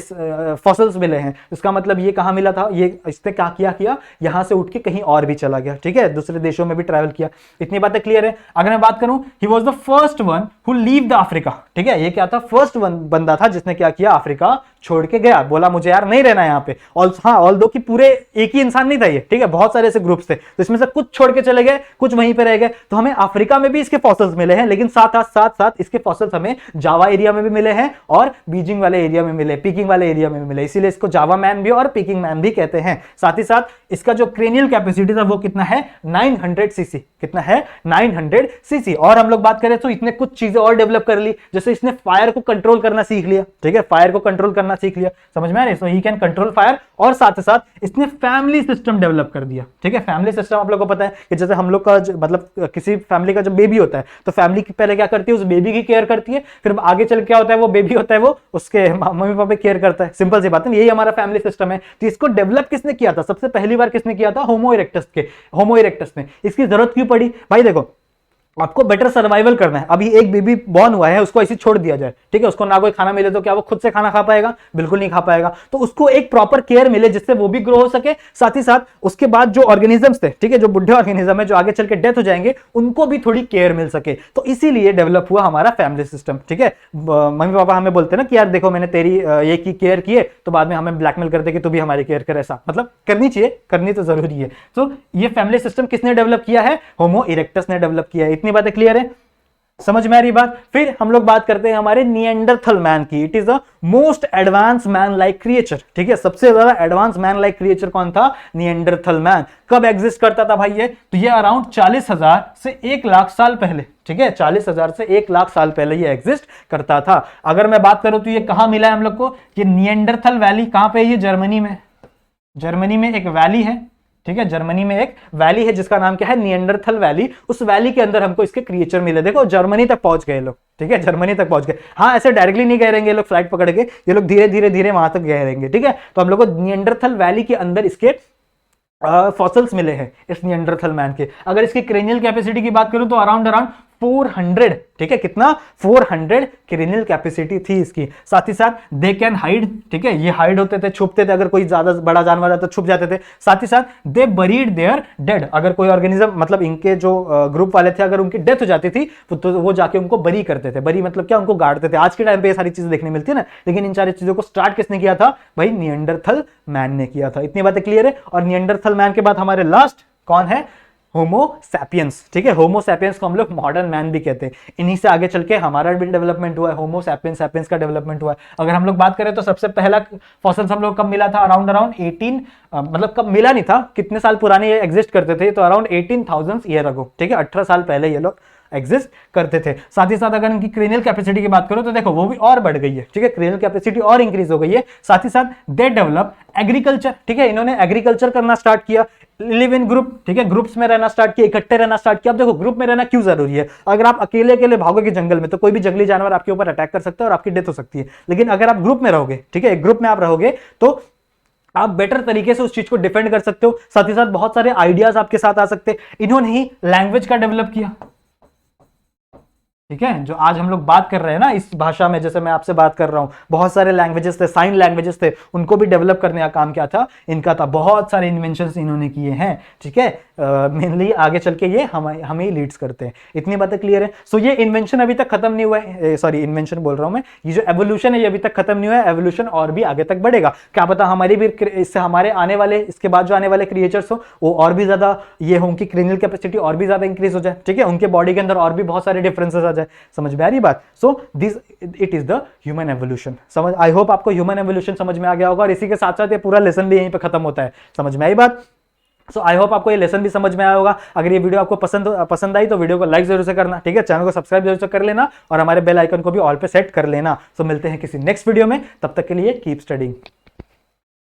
[SPEAKER 1] फॉसिल्स मिले हैं। इसका मतलब ये कहां मिला था? ये इसने क्या किया यहां से उठ के कहीं और भी चला गया। ठीक है, दूसरे देशों में भी ट्रैवल किया। इतनी बातें क्लियर है। अगर मैं बात करूं, he was the first one who leave the Africa. ठीक है, ये क्या था? फर्स्ट वन बंदा था जिसने क्या किया? अफ्रीका छोड़ के गया। बोला मुझे यार नहीं रहना यहाँ पे। ऑल्दो कि पूरे एक ही इंसान नहीं था ये। ठीक है, बहुत सारे ऐसे ग्रुप्स थे, तो इसमें से कुछ छोड़ के चले गए, कुछ वहीं पे रह गए। तो हमें अफ्रीका में भी इसके फॉसिल्स मिले हैं, लेकिन साथ साथ इसके फॉसिल्स हमें जावा एरिया में भी मिले हैं और बीजिंग वाले एरिया में मिले, पीकिंग वाले एरिया में भी मिले। इसीलिए इसको जावा मैन भी और पीकिंग मैन भी कहते हैं। साथ ही साथ इसका जो क्रेनियल कैपेसिटी था वो कितना है? 900 सीसी। कितना है? 900 सीसी। और हम लोग बात करें तो इसने कुछ चीजें और डेवलप कर ली। जैसे इसने फायर को कंट्रोल करना सीख लिया। ठीक है, फायर को कंट्रोल करना सीख लिया। समझ में आ रही है? सो ही कैन कंट्रोल फायर। और साथ ही साथ इसने फैमिली सिस्टम डेवलप कर दिया। ठीक है, फैमिली सिस्टम आप लोग को पता है कि जैसे हम लोग का मतलब किसी फैमिली का जब बेबी होता है तो फैमिली पहले क्या करती है? उस बेबी की केयर करती है। फिर आगे चल क्या होता है? वो बेबी होता है वो उसके मम्मी पापा केयर करता है। सिंपल सी बात है, यही हमारा फैमिली सिस्टम है। तो इसको डेवलप किसने किया था? सबसे पहली बार किसने किया था? होमो इरेक्टस ने। इसकी जरूरत क्यों पड़ी भाई? देखो, आपको बेटर सर्वाइवल करना है। अभी एक बेबी बॉर्न हुआ है, उसको ऐसे छोड़ दिया जाए, ठीक है, उसको ना कोई खाना मिले तो क्या वो खुद से खाना खा पाएगा? बिल्कुल नहीं खा पाएगा। तो उसको एक प्रॉपर केयर मिले जिससे वो भी ग्रो हो सके। साथ ही साथ उसके बाद जो ऑर्गेनिजम्स थे, ठीक है, जो बुढ़े ऑर्गेनिज्म है जो आगे चल के डेथ हो जाएंगे, उनको भी थोड़ी केयर मिल सके। तो इसीलिए डेवलप हुआ हमारा फैमिली सिस्टम। ठीक है, मम्मी पापा हमें बोलते हैं ना कि यार देखो मैंने तेरी ये की केयर की है, तो बाद में हमें ब्लैकमेल करते कि तू भी हमारी केयर कर। ऐसा मतलब करनी चाहिए, करनी तो जरूरी है। तो ये फैमिली सिस्टम किसने डेवलप किया है? होमो इरेक्टस ने डेवलप किया है। इतनी बातें क्लियर है? समझ में आ रही बात? फिर हम लोग बात करते हैं हमारे निएंडरथल मैन की। It is the most advance man like creature. ठीक है, सबसे ज्यादा एडवांस मैन लाइक क्रिएचर कौन था? Neanderthal man. कब एग्जिस्ट करता था भाई ये? तो ये अराउंड 40,000 से 1,00,000 साल पहले। ठीक है, 40,000 से 1,00,000 साल पहले ये एग्जिस्ट करता था। अगर मैं बात करूं तो ये कहां मिला है हम लोग को? ये निएंडरथल वैली कहां पे है? ये जर्मनी में। जर्मनी में एक वैली है। ठीक है, जर्मनी में एक वैली है जिसका नाम क्या है? Neanderthal valley. उस वैली के अंदर हमको इसके क्रिएचर मिले। देखो जर्मनी तक पहुंच गए लोग। ठीक है, जर्मनी तक पहुंच गए। हाँ, ऐसे डायरेक्टली नहीं गए रहेंगे लोग फ्लाइट पकड़ के, ये लोग धीरे धीरे धीरे वहां तक गए रहेंगे। ठीक है, तो हम लोग को निएंडरथल वैली के अंदर इसके फॉसिल्स मिले हैं इस निएंडरथल मैन के। अगर इसकी क्रेनियल कैपेसिटी की बात करूं तो अराउंड 400। ठीक है, कितना? 400 क्रेनियल कैपेसिटी थी इसकी। साथ ही साथ दे कैन हाइड। ठीक है, ये हाइड होते थे, छुपते थे। अगर कोई ज्यादा बड़ा जानवर है तो छुप जाते थे। साथ ही साथ दे बरीड देयर डेड। अगर कोई ऑर्गेनिज्म मतलब इनके जो ग्रुप वाले थे, अगर उनकी डेथ हो जाती थी तो वो जाके उनको बरी करते थे। बरी मतलब क्या? उनको गाड़ते थे। आज के टाइम पे ये सारी चीजें देखने मिलती है ना, लेकिन इन सारी चीजों को स्टार्ट किसने किया था? भाई निएंडरथल मैन ने किया था। इतनी बातें क्लियर है? और निएंडरथल मैन के बाद हमारे लास्ट कौन है? Homo sapiens. ठीक है, होमो सैपियंस को हम लोग मॉडर्न मैन भी कहते हैं। इन्हीं से आगे चल के हमारा भी डेवलपमेंट हुआ है, होमो सैपियंस का डेवलपमेंट हुआ है। अगर हम लोग बात करें तो सबसे पहला फॉसिल्स हम लोग कब मिला था? अराउंड 18 मतलब कब मिला नहीं था, कितने साल पुराने ये एग्जिस्ट करते थे? तो अराउंड 18,000 ईयर अगो। ठीक है, 18 साल पहले ये लोग एग्जिस्ट करते थे। साथ ही साथ अगर इनकी क्रेनियल कैपेसिटी की बात करो तो देखो वो भी और बढ़ गई है। ठीक है, क्रेनियल कैपेसिटी और इंक्रीज हो गई है। साथ ही साथ दे डेवलप एग्रीकल्चर। ठीक है, इन्होंने एग्रीकल्चर करना स्टार्ट किया। Live in group. ठीक है, ग्रुप्स में रहना स्टार्ट किया, इकट्ठे रहना स्टार्ट किया। अब देखो ग्रुप में रहना क्यों जरूरी है? अगर आप अकेले अकेले भागोगे जंगल में तो कोई भी जंगली जानवर आपके ऊपर अटैक कर सकता है और आपकी डेथ हो सकती है। लेकिन अगर आप ग्रुप में रहोगे, ठीक है, एक ग्रुप में आप रहोगे तो आप बेटर तरीके से उस चीज को डिफेंड कर सकते हो। साथ ही साथ बहुत सारे आइडियाज आपके साथ आ सकते हैं। इन्होंने ही लैंग्वेज का डेवलप किया। ठीक है, जो आज हम लोग बात कर रहे हैं ना इस भाषा में, जैसे मैं आपसे बात कर रहा हूं, बहुत सारे लैंग्वेजेस थे, साइन लैंग्वेजेस थे, उनको भी डेवलप करने का काम क्या था? इनका था। बहुत सारे इन्वेंशंस इन्होंने किए हैं। ठीक है, मेनली आगे चल के ये हमें ही लीड्स करते हैं। इतनी बातें क्लियर है? सो ये इन्वेंशन अभी तक खत्म नहीं हुआ है। सॉरी, इन्वेंशन बोल रहा हूं मैं, ये जो एवोल्यूशन है ये अभी तक खत्म नहीं हुआ है। एवोल्यूशन और भी आगे तक बढ़ेगा। क्या पता हमारी भी इससे हमारे आने वाले, इसके बाद जो आने वाले क्रिएचर्स हो वो और भी ज्यादा ये हो, उनकी क्रेनियल कैपेसिटी और भी ज्यादा इंक्रीज हो जाए। ठीक है, उनके बॉडी के अंदर और भी बहुत सारे डिफरेंसेस आ जाए। समझ में आ रही बात? So this it is the human evolution. समझ, आई होप आपको ह्यूमन एवोल्यूशन समझ में आ गया होगा, और इसी के साथ साथ ये पूरा लेसन भी यहीं पे खत्म होता है। समझ में आई बात? सो आई होप आपको ये लेसन भी समझ में आया होगा। अगर ये वीडियो आपको पसंद आई तो वीडियो को लाइक जरूर से करना, ठीक है, चैनल को सब्सक्राइब जरूर से कर लेना, और हमारे बेल आइकन को भी ऑल पे सेट कर लेना। सो मिलते हैं किसी नेक्स्ट वीडियो में, तब तक के लिए कीप स्टडिंग।